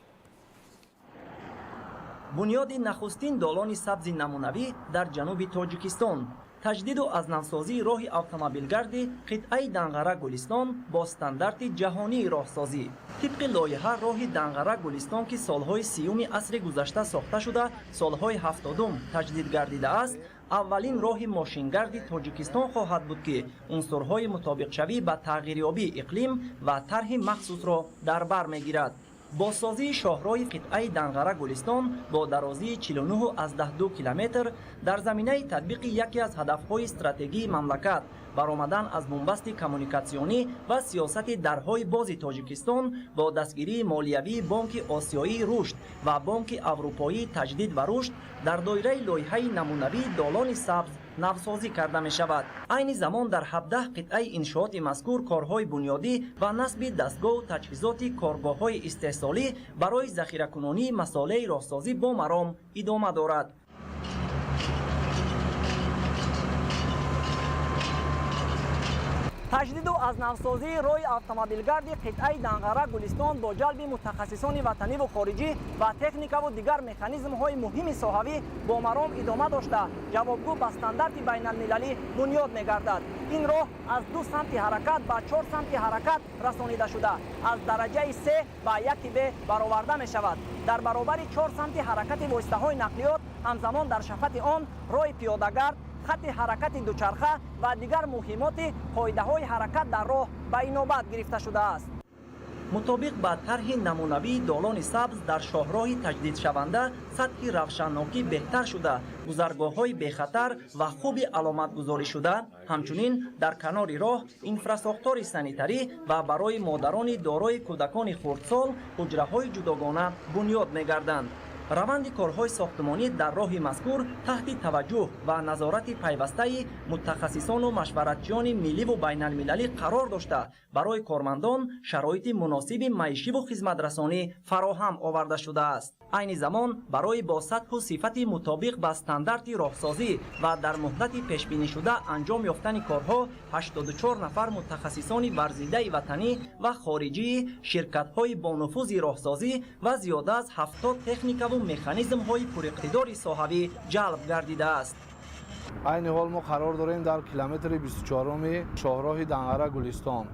бунёди нахустин долони сабзи намунавӣ дар ҷануби Тоҷикистон, таҷдиду азнавсозии роҳи автомобилгарди қитъаи Данғара Гулистон бо стандарти ҷаҳонии роҳсозӣ. тибқи лоиҳа роҳи Данғара Гулистон ки солҳои 30-уми асри гузашта сохта шуда, солҳои 70-ум таҷдид гардидааст, аввалин роҳи мошингарди Тоҷикистон хоҳад буд ки унсурҳои мутобиқшавӣ ба тағйирёбии иқлим ва тарҳи махсусро дар бар мегирад. бозсозии шоҳроҳи қитъаи Данғара Гулистон бо дарозии 49,2 километр дар заминаи татбиқи яке аз ҳадафҳои стратегии мамлакат, баромадан аз бумбасти коммуникатсионӣ ва сиёсати дарҳои бози Тоҷикистон бо дастгирии молиявии Бонки Осиёии рушд ва Бонки Аврупоии таҷдид ва рушд дар доираи лоиҳаи намунавии долони сабз навсозӣ карда мешавад. айни замон дар 17 қитъаи иншооти мазкур корҳои бунёдӣ ва насби дастгоҳу таҷҳизоти коргоҳҳои истеҳсолӣ барои захиракунонии масолеи роҳсозӣ бо маром идома дорад. таҷдиду азнавсозии роҳи автомобилгарди қитъаи Данғара Гулистон бо ҷалби мутахассисони ватаниву хориҷӣ ва техникаву дигар механизмҳои муҳими соҳавӣ бо маром идома дошта, ҷавобгӯ ба стандарти байналмилалӣ бунёд мегардад. ин роҳ аз 2 самти ҳаракат ба 4 самти ҳаракат расонида шуда, аз дараҷаи 3 ба 1 б бароварда мешавад. дар баробари 4 самти ҳаракати воситаҳои нақлиёт, ҳамзамон дар шафати он роҳи пиёдагард, хатти ҳаракати дучарха ва дигар муҳимоти қоидаҳои ҳаракат дар роҳ ба инобат гирифта шудааст. мутобиқ ба тарҳи намунавии долони сабз дар шоҳроҳи таҷдидшаванда сатҳи равшаннокӣ беҳтар шуда, гузаргоҳҳои бехатар ва хуби аломатгузорӣ шуда, ҳамчунин дар канори роҳ инфрасохтори санитарӣ ва барои модарони дорои кӯдакони хурдсол ҳуҷраҳои ҷудогона бунёд мегарданд. раванди корҳои сохтмонӣ дар роҳи мазкур таҳти таваҷҷӯҳ ва назорати пайвастаи мутахассисону машваратчиёни милливу байналмилалӣ қарор дошта, барои кормандон шароити муносиби маишиву хизматрасонӣ фароҳам оварда шудааст. айни замон барои бо сатҳу сифати мутобиқ ба стандарти роҳсозӣ ва дар муддати пешбинишуда анҷом ёфтани корҳо 84 нафар мутахассисони варзидаи ватанӣ ва хориҷии ширкатҳои бонуфузи роҳсозӣ ва зиёда аз 70 техникаву механизмҳои пуриқтидори соҳавӣ ҷалб гардидааст. айни ҳол мо қарор дорем дар километри 24-уми шоҳроҳи Данғара Гулистон.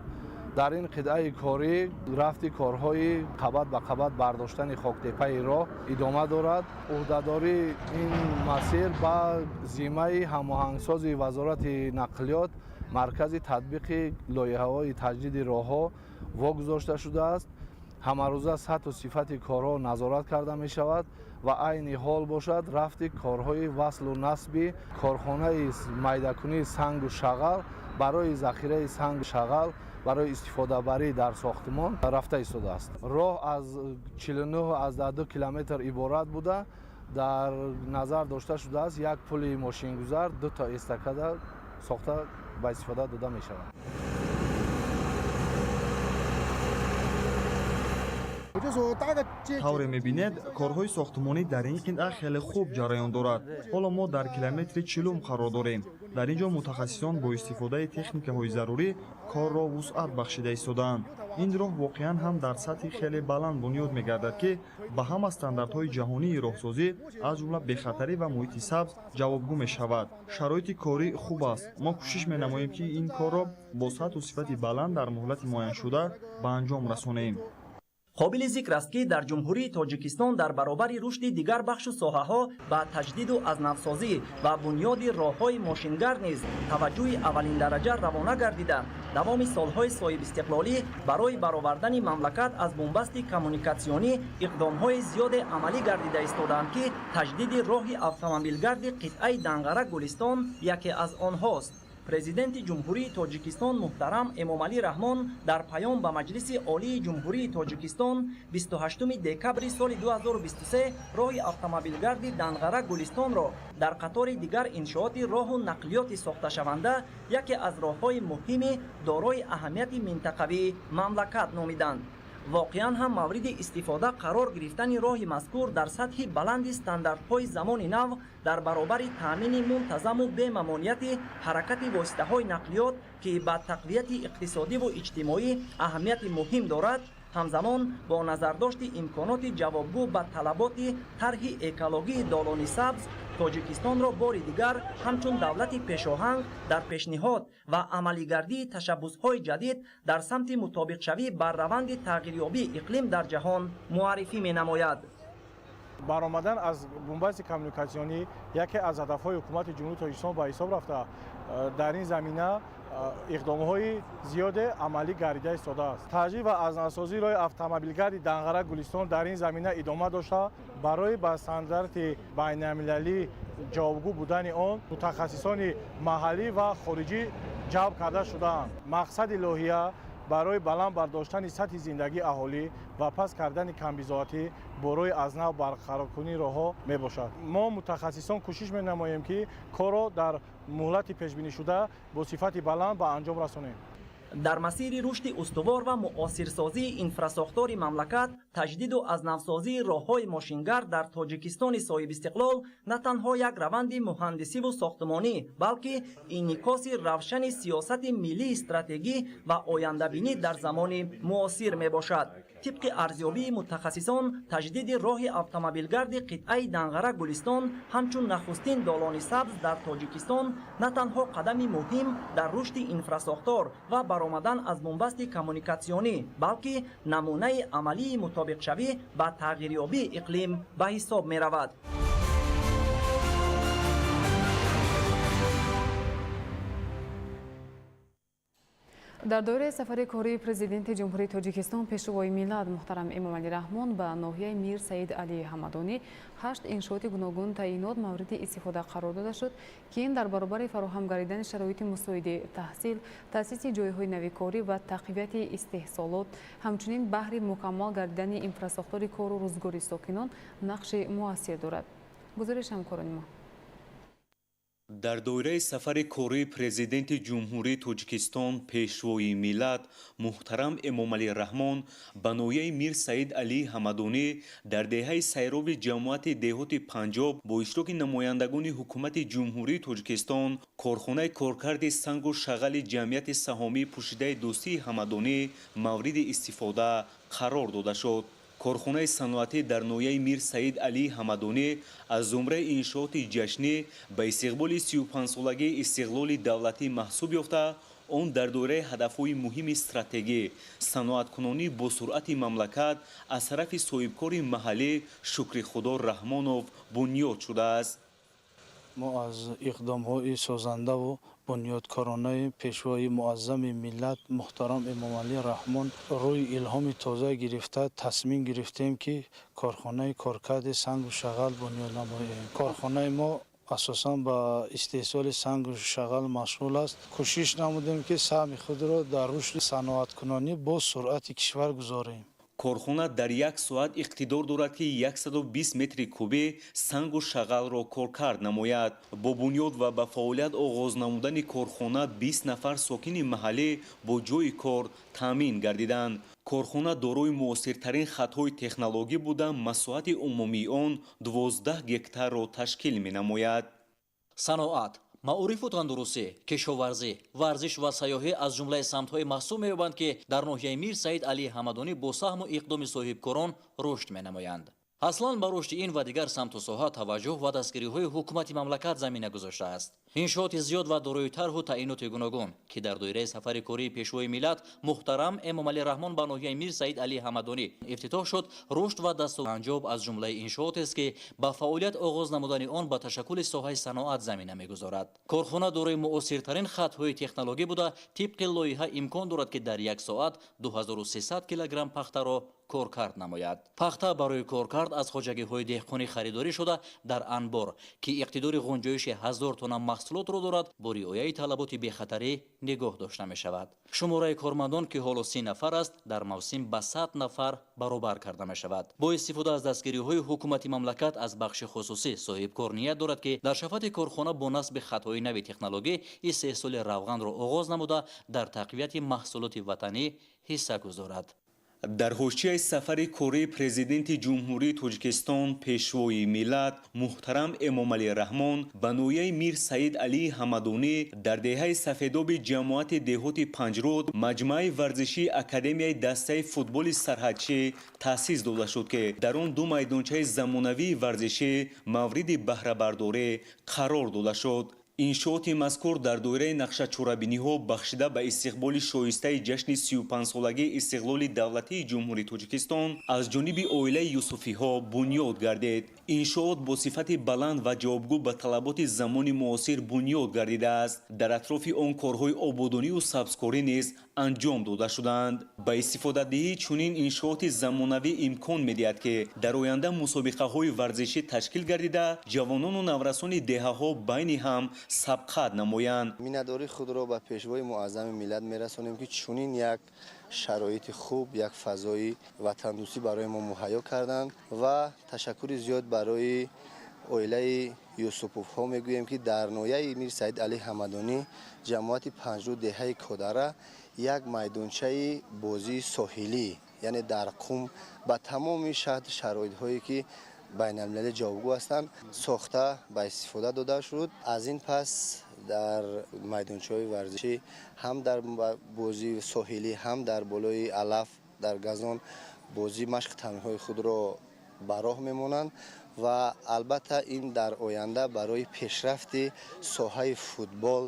дар ин қитъаи корӣ рафти корҳои қабат ба қабат бардоштани хоктепаи роҳ идома дорад. уҳдадории ин масир ба зиммаи ҳамоҳангсози вазорати нақлиёт маркази татбиқи лоиҳаҳои таҷдиди роҳҳо вогузошта шудааст. ҳамарӯза сатҳу сифати корҳо назорат карда мешавад ва айни ҳол бошад рафти корҳои васлу насби корхонаи майдакунии сангу шағал барои захираи сангу шағал барои истифодабарӣ дар сохтмон рафта истодааст. роҳ аз 49,2 километр иборат буда, дар назар дошта шудааст як пули мошингузар, 2 та эстакада сохта ба истифода дода мешавад. тавре мебинед, корҳои сохтмонӣ дар ин қитъа хеле хуб ҷараён дорад. ҳоло мо дар километри 40 қарор дорем. дар ин ҷо мутахассисон бо истифодаи техникаҳои зарурӣ корро вусъат бахшида истодаанд. ин роҳ воқеан ҳам дар сатҳи хеле баланд бунёд мегардад ки ба ҳама стандартҳои ҷаҳонии роҳсозӣ аз ҷумла бехатарӣ ва муҳити сабз ҷавобгӯ мешавад. шароити корӣ хуб аст. мо кӯшиш менамоем ки ин корро бо сатҳу сифати баланд дар муҳлати муайяншуда ба анҷом расонем. қобили зикр аст ки дар ҷумҳурии тоҷикистон дар баробари рушди дигар бахшу соҳаҳо ба таҷдиду азнавсозӣ ва бунёди роҳҳои мошингар низ таваҷҷӯҳи аввалин дараҷа равона гардида давоми солҳои соҳибистиқлолӣ барои баровардани мамлакат аз бумбасти коммуникатсионӣ иқдомҳои зиёде амалӣ гардида истодаанд ки таҷдиди роҳи автомобилгарди қитъаи Данғара Гулистон яке аз онҳост. Президенти ҷумҳурии Тоҷикистон муҳтарам Эмомалӣ Раҳмон дар паём ба Маҷлиси олии ҷумҳурии Тоҷикистон 28 декабри соли 2023 роҳи автомобилгарди Данғара Гулистонро дар қатори дигар иншооти роҳу нақлиёти сохташаванда яке аз роҳҳои муҳими дорои аҳамияти минтақавии мамлакат номиданд. воқеан ҳам мавриди истифода қарор гирифтани роҳи мазкур дар сатҳи баланди стандартҳои замони нав дар баробари таъмини мунтазаму бемамонияти ҳаракати воситаҳои нақлиёт ки ба тақвияти иқтисодиву иҷтимоӣ аҳамияти муҳим дорад, ҳамзамон бо назардошти имконоти ҷавобгӯ ба талаботи тарҳи экологии долони сабз Тоҷикистонро бори дигар ҳамчун давлати пешоҳанг дар пешниҳод ва амалигардии ташаббусҳои ҷадид дар самти мутобиқшавӣ ба раванди тағйирёбии иқлим дар ҷаҳон муаррифӣ менамояд. баромадан аз бумбасти коммуникатсионӣ яке аз ҳадафҳои ҳукумати ҷумҳурии Тоҷикистон ба ҳисоб рафта дар ин замина иқдомҳои зиёде амалӣ гардида истодааст. таҷдид ва азнавсозии роҳи автомобилгарди Данғара Гулистон дар ин замина идома дошта барои ба стандарти байналмилалӣ ҷавобгӯ будани он мутахассисони маҳаллӣ ва хориҷӣ ҷалб карда шудаанд. мақсади лоиҳа барои баланд бардоштани сатҳи зиндагии аҳолӣ ва паст кардани камбизоатӣ бо роҳи аз нав барқароркунии роҳҳо мебошад. мо мутахассисон кӯшиш менамоем ки корро дар муҳлати пешбинишуда бо сифати баланд ба анҷом расонем. дар масири рушди устувор ва муосирсозии инфрасохтори мамлакат таҷдиду азнавсозии роҳҳои мошингар дар Тоҷикистони соҳибистиқлол на танҳо як раванди муҳандисиву сохтмонӣ, балки инъикоси равшани сиёсати миллии стратегӣ ва ояндабинӣ дар замони муосир мебошад. тибқи арзёбии мутахассисон, таҷдиди роҳи автомобилгарди қитъаи Данғара Гулистон ҳамчун нахустин долони сабз дар Тоҷикистон на танҳо қадами муҳим дар рушди инфрасохтор ва баромадан аз бумбасти коммуникатсионӣ, балки намунаи амалии мутобиқшавӣ ба тағйирёбии иқлим ба ҳисоб меравад. дар доираи сафари кории президенти ҷумҳурии Тоҷикистон пешвои миллат муҳтарам Эмомалӣ Раҳмон ба ноҳияи Мир Саид Али Ҳамадонӣ 8 иншооти гуногун таъйинот мавриди истифода қарор дода шуд ки ин дар баробари фароҳам гардидани шароити мусоиди таҳсил, таъсиси ҷойҳои навикорӣ ва тақвияти истеҳсолот, ҳамчунин баҳри мукаммал гардидани инфрасохтори кору рӯзгори сокинон нақши муассир дорад. гузориш ҳамкорони мо. дар доираи сафари кории президенти ҷумҳурии Тоҷикистон пешвои миллат муҳтарам Эмомалӣ Раҳмон ба ноҳияи Мир Саид Али Ҳамадонӣ дар деҳаи сайрови ҷамоати деҳоти Панҷоб бо иштироки намояндагони ҳукумати ҷумҳурии Тоҷикистон корхонаи коркарди сангу шағали ҷамъияти саҳомии пӯшидаи дӯстии Ҳамадонӣ мавриди истифода қарор дода шуд. корхонаи саноатӣ дар ноҳияи Мир Саид Али Ҳамадонӣ аз зумраи иншооти ҷашнӣ ба истиқболи 35-солагии истиқлоли давлатӣ маҳсуб ёфта, он дар доираи ҳадафҳои муҳими стратегӣ саноаткунонӣ бо суръати мамлакат аз тарафи соҳибкори маҳаллӣ Шукри Худо Раҳмонов бунёд шудааст. мо аз иқдомҳои созандаву бунёдкоронаи пешвои муаззами миллат муҳтарам Эмомалӣ Раҳмон рӯи илҳоми тоза гирифта тасмим гирифтем ки корхонаи коркарди сангу шағал бунёд намоем. корхонаи мо асосан ба истеҳсоли сангу шағал машғул аст. кӯшиш намудем ки саҳми худро дар рушди саноаткунонӣ бо суръати кишвар гузорем. корхона дар 1 соат иқтидор дорад ки 120 метри кубӣ сангу шағалро коркард намояд. бо бунёд ва ба фаъолият оғоз намудани корхона 20 нафар сокини маҳаллӣ бо ҷойи кор таъмин гардиданд. корхона дорои муосиртарин хатҳои технологӣ буда масоҳати умумии он 12 гектарро ташкил менамояд. саноат, маърифу тандурустӣ, кишоварзӣ, варзиш ва сайёҳӣ аз ҷумлаи самтҳои маҳсуб меёбанд ки дар ноҳияи Мир Саид Али Ҳамадонӣ бо саҳму иқдоми соҳибкорон рушд менамоянд. аслан ба рушди ин ва дигар самту соҳа таваҷҷӯҳ ва дастгириҳои ҳукумати мамлакат замина гузоштааст. иншооти зиёд ва дорои тарҳу таъиноти гуногун ки дар доираи сафари кории пешвои миллат муҳтарам эмомалӣ раҳмон ба ноҳияи мир саид алӣ ҳамадонӣ ифтитоҳ шуд, рушд ва дастуранҷоб аз ҷумлаи иншоотест ки ба фаъолият оғоз намудани он ба ташаккули соҳаи саноат замина мегузорад. Корхона дорои муосиртарин хатҳои технологӣ буда тибқи лоиҳа имкон дорад ки дар як соат 2300 килограмм пахтаро коркард намояд. Пахта барои коркард аз хоҷагиҳои деҳқонӣ харидорӣ шуда дар анбор ки иқтидори ғунҷоиши 1000 тонна маҳсулотро дорад, бо риояи талаботи бехатарӣ нигоҳ дошта мешавад. шумораи кормандон ки ҳоло 30 нафар аст, дар мавсим ба 100 нафар баробар карда мешавад. бо истифода аз дастгириҳои ҳукумати мамлакат аз бахши хусусӣ соҳибкор ният дорад ки дар шафати корхона бо насби хатҳои нави технологӣ истеҳсоли равғанро оғоз намуда дар тақвияти маҳсулоти ватанӣ ҳисса гузорад. дар ҳошияи сафари кории президенти ҷумҳурии Тоҷикистон пешвои миллат муҳтарам Эмомалӣ Раҳмон ба ноҳияи Мир Саид Алии Ҳамадонӣ дар деҳаи сафедоби ҷамоати деҳоти Панҷрӯд маҷмӯаи варзишии Академияи дастаи футболи сарҳадчӣ таъсис дода шуд ки дар он ду майдончаи замонавии варзишӣ мавриди баҳрабардорӣ қарор дода шуд. иншооти мазкур дар доираи нақшачорабиниҳо бахшида ба истиқболи шоистаи ҷашни 35-солагии истиқлоли давлатии ҷумҳурии Тоҷикистон аз ҷониби оилаи Юсуфиҳо бунёд гардид. иншоот бо сифати баланд ва ҷавобгӯ ба талаботи замони муосир бунёд гардидааст. дар атрофи он корҳои ободонию сабзкорӣ низ анҷом дода шуданд. ба истифодадиҳии чунин иншооти замонавӣ имкон медиҳад ки дар оянда мусобиқаҳои варзишӣ ташкил гардида ҷавонону наврасони деҳаҳо байни ҳам сабқат намоянд. миннатдории худро ба пешвои муаззами миллат мерасонем ки чунин як шароити хуб, як фазои ватандӯстӣ барои мо муҳайё карданд ва ташаккури зиёд барои оилаи Юсуповҳо мегӯем ки дар ноҳияи Мир Саид Алӣ Ҳамадонӣ ҷамоати Панҷрӯд деҳаи Кодара як майдончаи бозии соҳилӣ, яъне дар қум ба тамоми шароитҳое ки байналмилалӣ ҷавобгӯ ҳастанд сохта ба истифода дода шуд. аз ин пас дар майдончаҳои варзишӣ ҳам дар бозии соҳилӣ ҳам дар болои алаф дар газон бозӣ машқи тамринҳои худро ба роҳ мемонанд ва албатта ин дар оянда барои пешрафти соҳаи футбол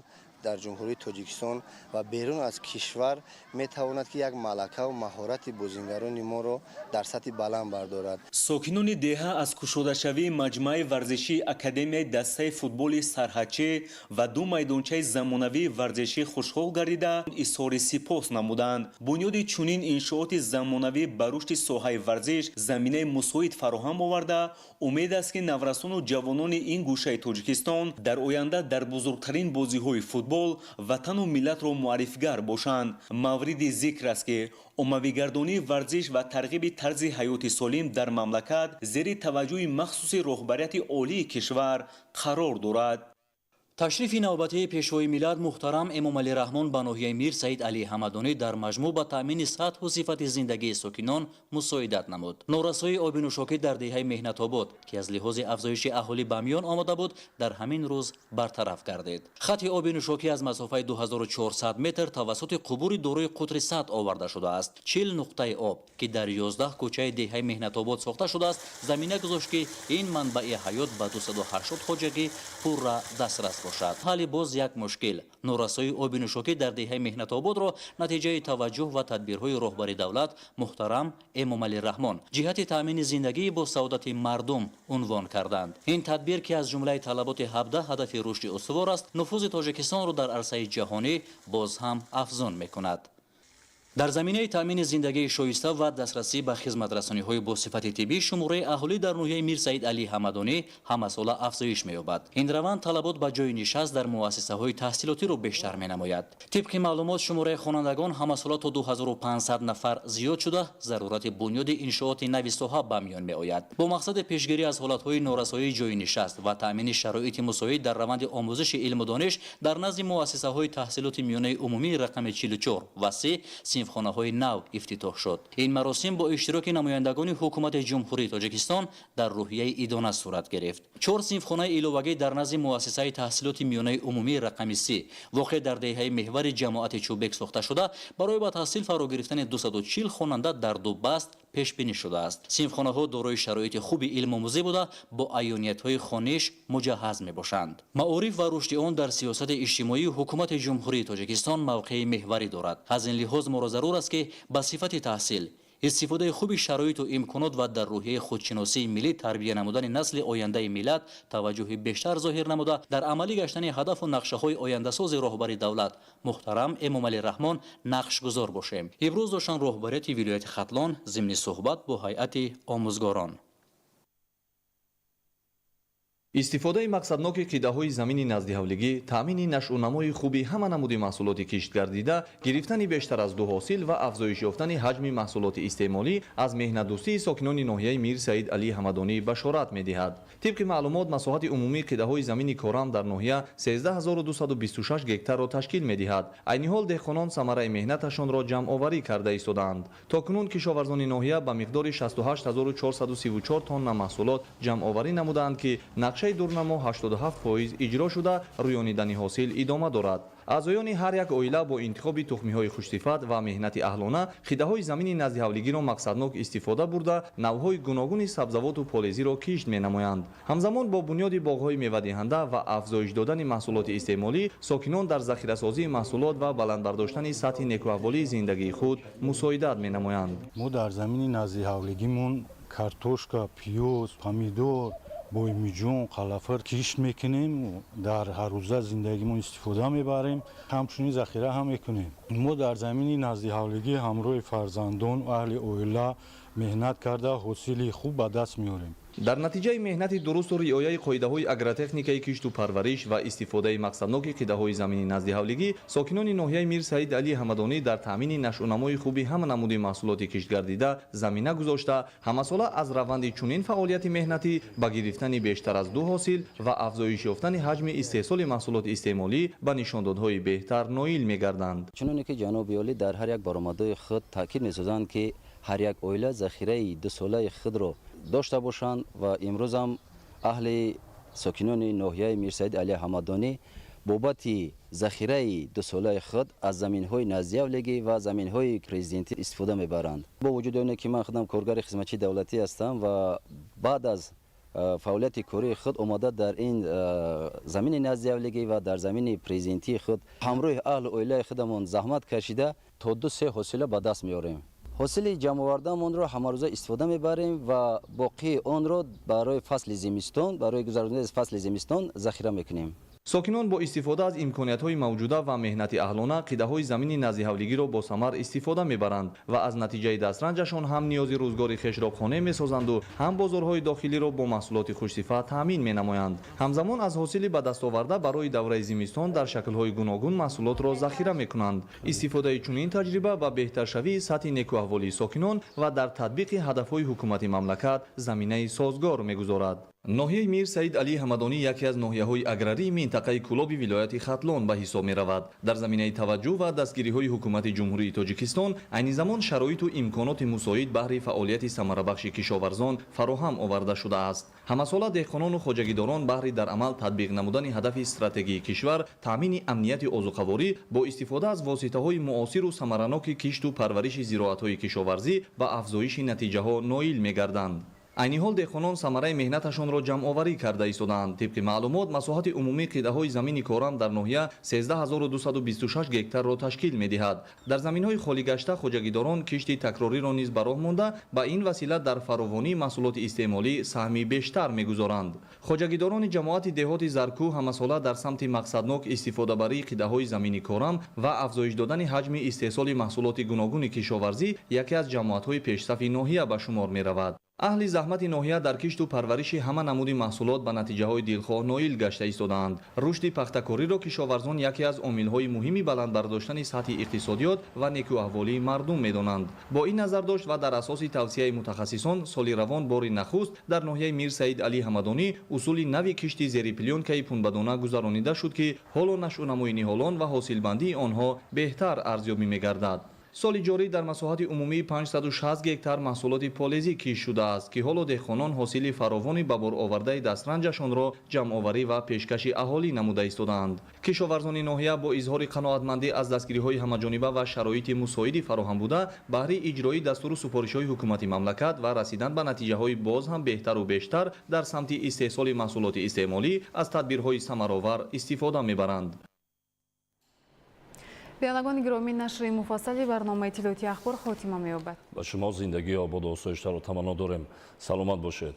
дар ҷумҳурии Тоҷикистон ва берун аз кишвар метавонад ки як малакаву маҳорати бозингарони моро дар сатҳи баланд бардорад. сокинони деҳа аз кушодашавии маҷмӯаи варзишии Академияи дастаи футболи сарҳадчӣ ва ду майдончаи замонавии варзишӣ хушҳол гардида изҳори сипос намуданд. бунёди чунин иншооти замонавӣ ба рушди соҳаи варзиш заминаи мусоид фароҳам оварда умед аст ки наврасону ҷавонони ин гӯшаи Тоҷикистон дар оянда дар бузургтарин бозиҳои футбол ватану миллатро муаррифгар бошанд. мавриди зикр аст ки оммавигардонии варзиш ва тарғиби тарзи ҳаёти солим дар мамлакат зери таваҷҷӯҳи махсуси роҳбарияти олии кишвар қарор дорад. ташрифи навбатии пешвои миллат муҳтарам Эмомалӣ Раҳмон ба ноҳияи Мир Саид Алӣ Ҳамадонӣ дар маҷмӯъ ба таъмини сатҳу сифати зиндагии сокинон мусоидат намуд. норасоии оби нӯшокӣ дар деҳаи Меҳнатобод ки аз лиҳози афзоиши аҳолӣ ба миён омада буд дар ҳамин рӯз бартараф гардид. хати оби нӯшокӣ аз масофаи 2400 метр тавассути қубури дорои қутри сад оварда шудааст. 40 нуқтаи об ки дар 11 кӯчаи деҳаи Меҳнатобод сохта шудааст замина гузошт ки ин манбаи ҳаёт ба 280 хоҷагӣ пурра дастрас бошад. ҳали боз як мушкил норасои оби нӯшокӣ дар деҳаи Меҳнатободро натиҷаи таваҷҷӯҳ ва тадбирҳои роҳбари давлат муҳтарам Эмомалӣ Раҳмон ҷиҳати таъмини зиндагии босаодати мардум унвон карданд. ин тадбир ки аз ҷумлаи талаботи 17 ҳадафи рушди устувор аст нуфузи Тоҷикистонро дар арсаи ҷаҳонӣ боз ҳам афзун мекунад. дар заминаи таъмини зиндагии шоиста ва дастрасӣ ба хизматрасониҳои босифати тиббӣ шумораи аҳолӣ дар ноҳияи Мир Саид Алӣ Ҳамадонӣ ҳамасола афзоиш меёбад. ин раванд талабот ба ҷойи нишаст дар муассисаҳои таҳсилотиро бештар менамояд. тибқи маълумот шумораи хонандагон ҳамасола то 2500 нафар зиёд шуда зарурати бунёди иншооти нави соҳа ба миён меояд. бо мақсади пешгирӣ аз ҳолатҳои норасоии ҷойи нишаст ва таъмини шароити мусоид дар раванди омӯзиши илму дониш дар назди муассисаҳои таҳсилоти миёнаи умумии рақами 44 ва 3 синфхонаҳои нав ифтитоҳ шуд. ин маросим бо иштироки намояндагони ҳукумати ҷумҳурии Тоҷикистон дар рӯҳияи идона сурат гирифт. 4 синфхонаи иловагӣ дар назди муассисаи таҳсилоти миёнаи умумии рақами 3 воқеъ дар деҳаи меҳвари ҷамоати Чӯбек сохта шуда барои ба таҳсил фаро гирифтани 240 хонанда дар ду баст пешбинӣ шудааст. синфхонаҳо дорои шароити хуби илмомӯзӣ буда бо айёниятҳои хониш муҷаҳҳаз мебошанд. маориф ва рушди он дар сиёсати иҷтимоии ҳукумати ҷумҳурии тоҷикистон мавқеи меҳварӣ дорад. аз ин лиҳоз моро зарур аст ки ба сифати таҳсил, истифодаи хуби шароиту имконот ва дар рӯҳияи худшиносии миллӣ тарбия намудани насли ояндаи миллат таваҷҷӯҳи бештар зоҳир намуда дар амалӣ гаштани ҳадафу нақшаҳои ояндасози роҳбари давлат муҳтарам Эмомалӣ Раҳмон нақшгузор бошем. имрӯз доштанд роҳбарияти вилояти Хатлон зимни суҳбат бо ҳайати омӯзгорон. истифодаи мақсадноки қидаҳои замини назди ҳавлигӣ, таъмини нашъунамои хуби ҳама намуди маҳсулоти киштгардида, гирифтани бештар аз 2 ҳосил ва афзоиш ёфтани ҳаҷми маҳсулоти истеъмолӣ аз меҳнатдӯстии сокинони ноҳияи Мир Саид Алӣ Ҳамадонӣ башорат медиҳад. тибқи маълумот, масоҳати умумии қидаҳои замини корам дар ноҳия 13226 гектарро ташкил медиҳад. айни ҳол деҳқонон самараи меҳнаташонро ҷамъоварӣ карда истоданд. токунун кишоварзони ноҳия ба миқдори 68434 тонна маҳсулот ҷамъоварӣ намуданд ки нақшаи дурнамо 87% иҷро шуда рӯёнидани ҳосил идома дорад. аъзоёни ҳар як оила бо интихоби тухмиҳои хушсифат ва меҳнати аҳлона қидаҳои замини назди ҳавлигиро мақсаднок истифода бурда навъҳои гуногуни сабзавоту полезиро кишт менамоянд. ҳамзамон бо бунёди боғҳои мевадиҳанда ва афзоиш додани маҳсулоти истеъмолӣ, сокинон дар захирасозии маҳсулот ва баландбардоштани сатҳи некуаҳволии зиндагии худ мусоидат менамоянд. мо дар замини назди ҳавлигимон картошка, пиёз, помидор, боймиҷон, қалафар кишт мекунем, дар ҳаррӯза зиндагимон истифода мебарем, ҳамчунин захира ҳам мекунем. мо дар замини назди ҳавлигӣ ҳамроҳи фарзандон, аҳли оила меҳнат карда ҳосили хуб ба даст меорем. дар натиҷаи меҳнати дурусту риояи қоидаҳои агротехникаи кишту парвариш ва истифодаи мақсадноки қидаҳои замини назди ҳавлигӣ, сокинони ноҳияи Мир Саид Алӣ Ҳамадонӣ дар таъмини нашъунамои хуби ҳама намуди маҳсулоти киштгардида замина гузошта, ҳамасола аз раванди чунин фаъолияти меҳнатӣ ба гирифтани бештар аз 2 ҳосил ва афзоиш ёфтани ҳаҷми истеҳсоли маҳсулоти истеъмолӣ ба нишондодҳои беҳтар ноил мегарданд. чуноне ки ҷаноби олӣ дар ҳар як баромадҳои худ таъкид месозанд ки ҳар як оила захираи 2 солаи худро дошта бошанд ва имрӯз ҳам аҳли сокинони ноҳияи Мир Саид Алӣ Ҳамадонӣ бобати захираи 2 солаи худ аз заминҳои назди ҳавлигӣ ва заминҳои президентӣ истифода мебаранд. бо вуҷуди оне ки ман худам коргари хизматчии давлатӣ ҳастам ва баъд аз фаъолияти кории худ омада дар ин замини назди ҳавлигӣ ва дар замини президентии худ ҳамроҳи аҳли оилаи худамон заҳмат кашида то 2-3 ҳосила ба даст меорем. ҳосили ҷамъовардаамонро ҳамарӯза истифода мебарем ва боқии онро барои фасли зимистон, барои гузарондани фасли зимистон захира мекунем. сокинон бо истифода аз имкониятҳои мавҷуда ва меҳнати аҳлона қидаҳои замини назди ҳавлигиро бо самар истифода мебаранд ва аз натиҷаи дастранҷашон ҳам ниёзи рӯзгори хешро қонеъ месозанду ҳам бозорҳои дохилиро бо маҳсулоти хушсифат таъмин менамоянд. ҳамзамон аз ҳосили ба дастоварда барои давраи зимистон дар шаклҳои гуногун маҳсулотро захира мекунанд. истифодаи чунин таҷриба ба беҳтаршавии сатҳи некуаҳволии сокинон ва дар татбиқи ҳадафҳои ҳукумати мамлакат заминаи созгор мегузорад. ноҳияи Мир Саид Алӣ Ҳамадонӣ яке аз ноҳияҳои аграрии минтақаи Кӯлоби вилояти Хатлон ба ҳисоб меравад. дар заминаи таваҷҷӯҳ ва дастгириҳои ҳукумати ҷумҳурии Тоҷикистон айни замон шароиту имконоти мусоид баҳри фаъолияти самарабахши кишоварзон фароҳам оварда шудааст. ҳамасола деҳқонону хоҷагидорон баҳри дар амал татбиқ намудани ҳадафи стратегии кишвар, таъмини амнияти озуқаворӣ бо истифода аз воситаҳои муосиру самараноки кишту парвариши зироатҳои кишоварзӣ ба афзоиши натиҷаҳо ноил мегарданд. айни ҳол деҳқонон самараи меҳнаташонро ҷамъоварӣ карда истоданд. тибқи маълумот, масоҳати умумии қидаҳои замини корам дар ноҳия 13226 гектарро ташкил медиҳад. дар заминҳои холигашта хоҷагидорон кишти такрориро низ ба роҳ монда ба ин васила дар фаровонии маҳсулоти истеъмолӣ саҳми бештар мегузоранд. хоҷагидорони ҷамоати деҳоти Заркӯ ҳамасола дар самти мақсаднок истифодабарии қидаҳои замини корам ва афзоиш додани ҳаҷми истеҳсоли маҳсулоти гуногуни кишоварзӣ яке аз ҷамоатҳои пешсафи ноҳия ба шумор меравад. аҳли заҳмати ноҳия дар кишту парвариши ҳама намуди маҳсулот ба натиҷаҳои дилхоҳ ноил гашта истодаанд. рушди пахтакориро кишоварзон яке аз омилҳои муҳими баландбардоштани сатҳи иқтисодиёт ва некӯаҳволии мардум медонанд. бо ин назардошт ва дар асоси тавсияи мутахассисон, соли равон бори нахуст дар ноҳияи Мир Саид Алӣ Ҳамадонӣ усули нави кишти зери плёнкаи пунбадона гузаронида шуд ки ҳоло нашъунамои ниҳолон ва ҳосилбандии онҳо беҳтар арзёбӣ мегардад. соли ҷорӣ дар масоҳати умумии 560 гектар маҳсулоти полезӣ киш шудааст ки ҳоло деҳқонон ҳосили фаровони ба бор овардаи дастранҷашонро ҷамъоварӣ ва пешкаши аҳолӣ намуда истодаанд. кишоварзони ноҳия бо изҳори қаноатмандӣ аз дастгириҳои ҳамаҷониба ва шароити мусоиди фароҳам буда баҳри иҷрои дастуру супоришҳои ҳукумати мамлакат ва расидан ба натиҷаҳои боз ҳам беҳтару бештар дар самти истеҳсоли маҳсулоти истеъмолӣ аз тадбирҳои самаровар истифода мебаранд. бинандагони гиромӣ, нашри муфассали барномаи иттилоъоти ахбор хотима меёбад. ба шумо зиндагии ободу осоиштаро таманно дорем. саломат бошед.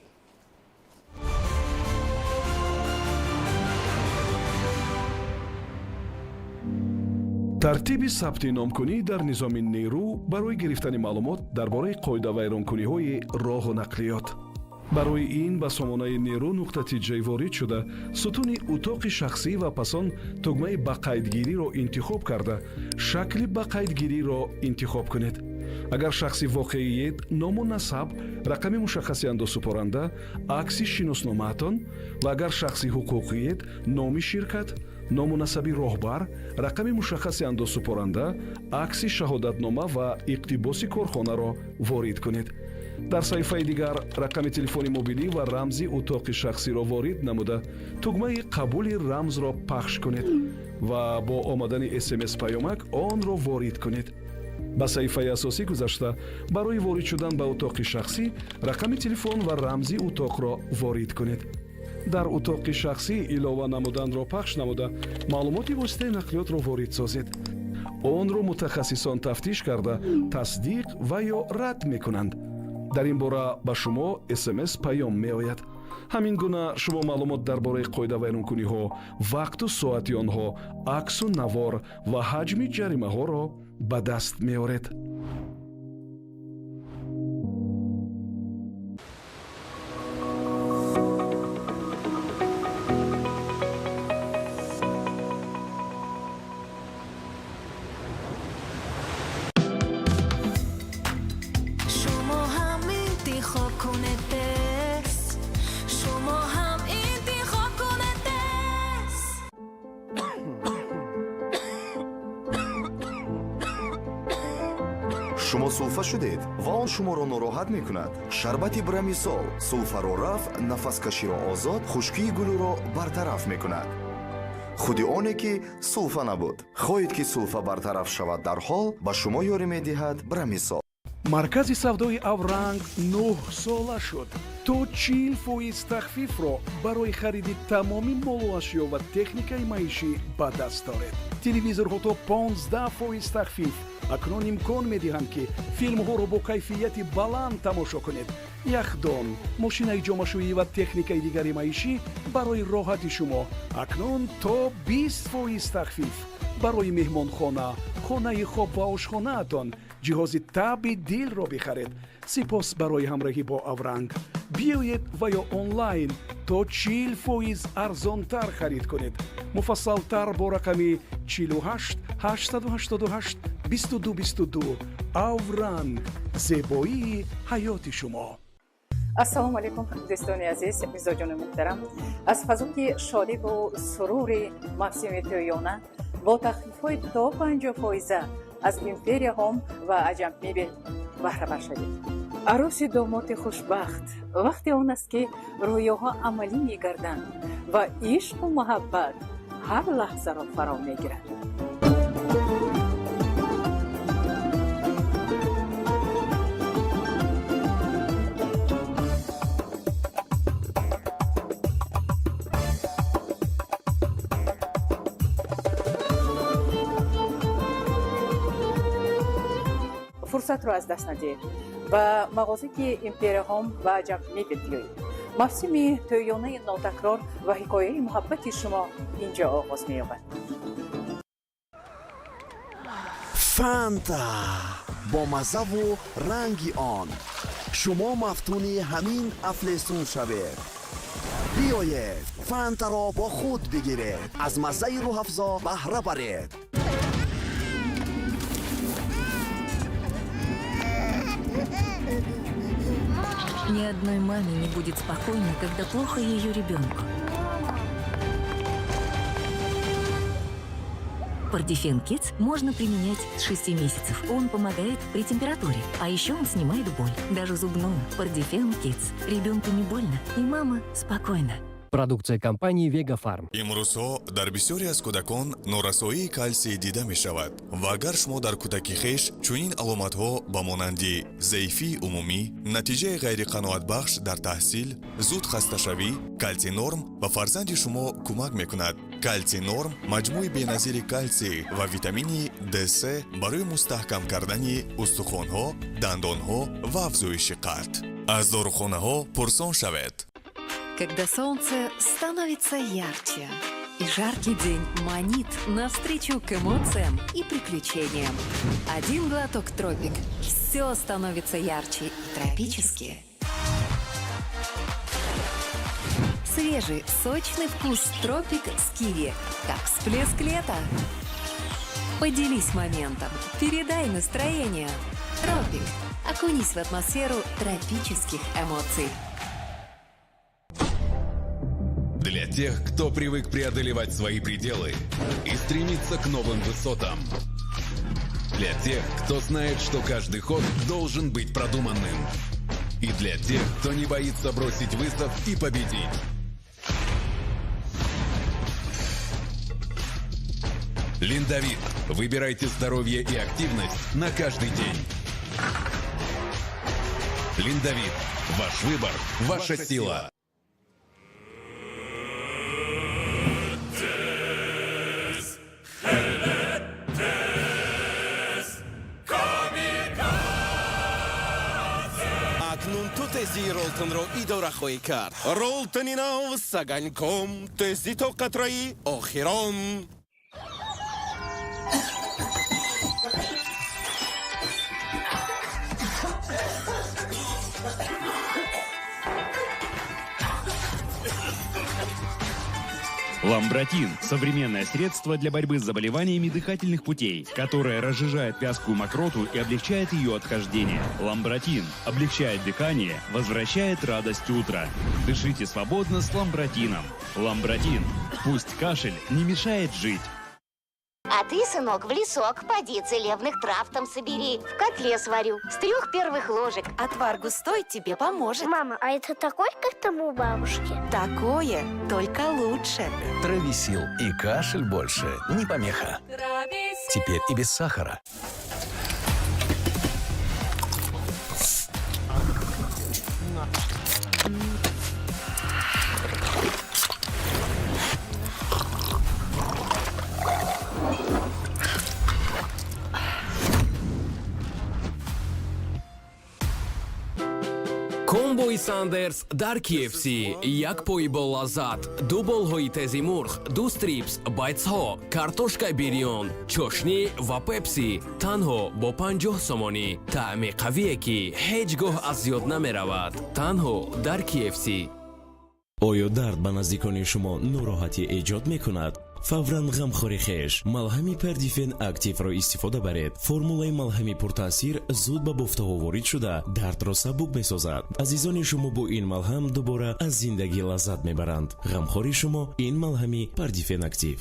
тартиби сабти номкунӣ дар низоми нерӯ барои гирифтани маълумот дар бораи қоидавайронкуниҳои роҳу нақлиёт. барои ин ба сомонаи нерӯ нуқтати ҷай ворид шуда, сутуни утоқи шахсӣ ва пас он тугмаи бақайдгириро интихоб карда, шакли бақайдгириро интихоб кунед. агар шахси воқеиед ному насаб, рақами мушаххаси андозсупоранда, акси шиносномаатон ва агар шахси ҳуқуқиед номи ширкат, ному насаби роҳбар, рақами мушаххаси андозсупоранда, акси шаҳодатнома ва иқтибоси корхонаро ворид кунед. дар саҳифаи дигар рақами телефони мобилӣ ва рамзи утоқи шахсиро ворид намуда, тугмаи қабули рамзро пахш кунед ва бо омадани смс паёмак онро ворид кунед. ба саҳифаи асосӣ гузашта, барои ворид шудан ба утоқи шахсӣ рақами телефон ва рамзи утоқро ворид кунед. дар утоқи шахсӣ илова намуданро пахш намуда, маълумоти воситаи нақлиётро ворид созед. онро мутахассисон тафтиш карда, тасдиқ ва ё рад мекунанд. дар ин бора ба шумо смс паём меояд. ҳамин гуна шумо маълумот дар бораи қоидавайронкуниҳо, вақту соати онҳо, аксу навор ва ҳаҷми ҷаримаҳоро ба даст меоред. шумо сулфа шудед ва он шуморо нороҳат мекунад? шарбати брамисол сулфаро раф, нафаскаширо озод, хушкии гулӯро бартараф мекунад. худи оне ки сулфа набуд. хоҳед ки сулфа бартараф шавад дарҳол, ба шумо ёрӣ медиҳад брамисол. маркази савдои авранг 9 сола шуд. то 40% тахфифро барои хариди тамоми молу ашё ва техникаи маишӣ ба даст доред. телевизорҳо то 15% тахфиф. акнун имкон медиҳанд ки филмҳоро бо кайфияти баланд тамошо кунед. яхдон, мошинаи ҷомашӯӣ ва техникаи дигари маишӣ барои роҳати шумо акнун то 20% тахфиф. барои меҳмонхона, хонаи хоб ва ошхонаатон ҷиҳози таби дилро бихаред. сипос барои ҳамроҳӣ бо авранг. биёед ва ё онлайн то 40% арзонтар харид кунед. муфассалтар бо рақами 48 888 2222. авранг, зебоии ҳаёти шумо. ассалому алайкум дӯстони азиз, мизоҷони муҳтарам. аз фазои шодиву сурури мавсими тӯёна бо тахфифҳои то 50% аз империя ҳом ва аҷам мебел баҳравар шавед. арӯси домоти хушбахт вақте он аст ки рӯёҳо амалӣ мегарданд ва ишқу муҳаббат ҳар лаҳзаро фаро мегирад. фурсатро аз даст надиҳед. ба мағозаи империя ҳом ва аҷаб мебел биёед. мавсими тӯёнаи нотакрор ва ҳикояи муҳаббати шумо инҷо оғоз меёбад. фанта бо маззаву ранги он. шумо мафтуни ҳамин афлесун шавед. биёед фантаро бо худ бигиред. аз маззаи рӯҳафзо баҳра баред. Ни одной маме не будет спокойно, когда плохо ее ребенку. Пардифен Kids можно применять с 6 месяцев. Он помогает при температуре, а еще он снимает боль, даже зубную. Пардифен Kids. Ребенку не больно, и мама спокойна. продукция компании Вегафарм. имрӯзҳо дар бисёре аз кӯдакон норасоии калсий дида мешавад ва агар шумо дар кӯдаки хеш чунин аломатҳо ба монанди заифии умумӣ, натиҷаи ғайриқаноатбахш дар таҳсил, зуд хасташавӣ, калсий норм ба фарзанди шумо кӯмак мекунад. калсий норм маҷмӯи беназири калсий ва витамини D3 барои мустаҳкам кардани устухонҳо, дандонҳо ва афзоиши қад. аз дорухонаҳо пурсон шавед. Когда солнце становится ярче, и жаркий день манит навстречу к эмоциям и приключениям. Один глоток Тропик. Все становится ярче и тропически. Свежий, сочный вкус Тропик с киви. Как всплеск лета. Поделись моментом. Передай настроение. Тропик. Окунись в атмосферу тропических эмоций. Для тех, кто привык преодолевать свои пределы и стремиться к новым высотам. Для тех, кто знает, что каждый ход должен быть продуманным. И для тех, кто не боится бросить вызов и победить. Линдавит. Выбирайте здоровье и активность на каждый день. Линдавит. Ваш выбор, ваша сила. акнун ту тезии ролтонро идора хоҳӣ кард. Ролтони нав саганьком тезди тоқатрои охирон. Ламбротин – современное средство для борьбы с заболеваниями дыхательных путей, которое разжижает вязкую мокроту и облегчает ее отхождение. Ламбротин облегчает дыхание, возвращает радость утра. Дышите свободно с ламбротином. Ламбротин. Пусть кашель не мешает жить. А ты, сынок, в лесок поди, целебных трав там собери. В котле сварю с 3 первых ложек. Отвар густой тебе поможет. Мама, а это такой, как там у бабушки? Такое, только лучше. Трависил. И кашель больше не помеха. Теперь и без сахара. Комбои Сандерс дар KFC. Як пой бо лаззат, ду болҳои тези мурғ, ду стрипс, байтсҳо, картошка бирён, чошнӣ ва пепси. Танҳо бо 50 сомонӣ. Таъми қавие ки ҳеҷ гоҳ аз ёд намеравад. Танҳо дар KFC. оё дард ба наздикони шумо нороҳатӣ эҷод мекунад? фавран ғамхори хеш малҳами Пардифен активро истифода баред. формулаи малҳами пуртаъсир зуд ба бофтаҳо ворид шуда дардро сабук месозад. азизони шумо бо ин малҳам дубора аз зиндагӣ лаззат мебаранд. ғамхори шумо ин малҳами Пардифен актив.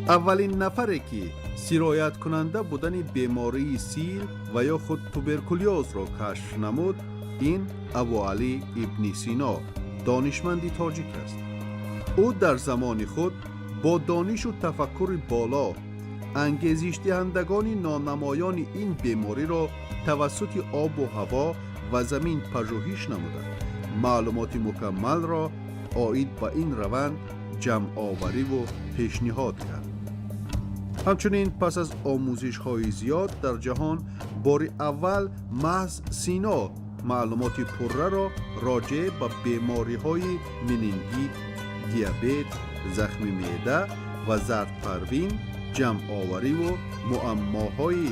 اولین نفری که سرایت کننده بودن بیماری سیل و یا خود توبرکولیوز را کشف نمود این ابوعلی ابن سینا دانشمندی تاجیک است. او در زمان خود با دانش و تفکر بالا انگیزش دهندگان نانمایان این بیماری را توسط آب و هوا و زمین پژوهش نمودند. معلومات مکمل را عاید به این روند جمع آوری و پیشنهاد کرد. همچنین پس از آموزش های زیاد در جهان بار اول محض سینا معلومات پره را راجع به بیماری های منینگیت، دیابت، زخم معده و زرد پروین جمع آوری و معماهای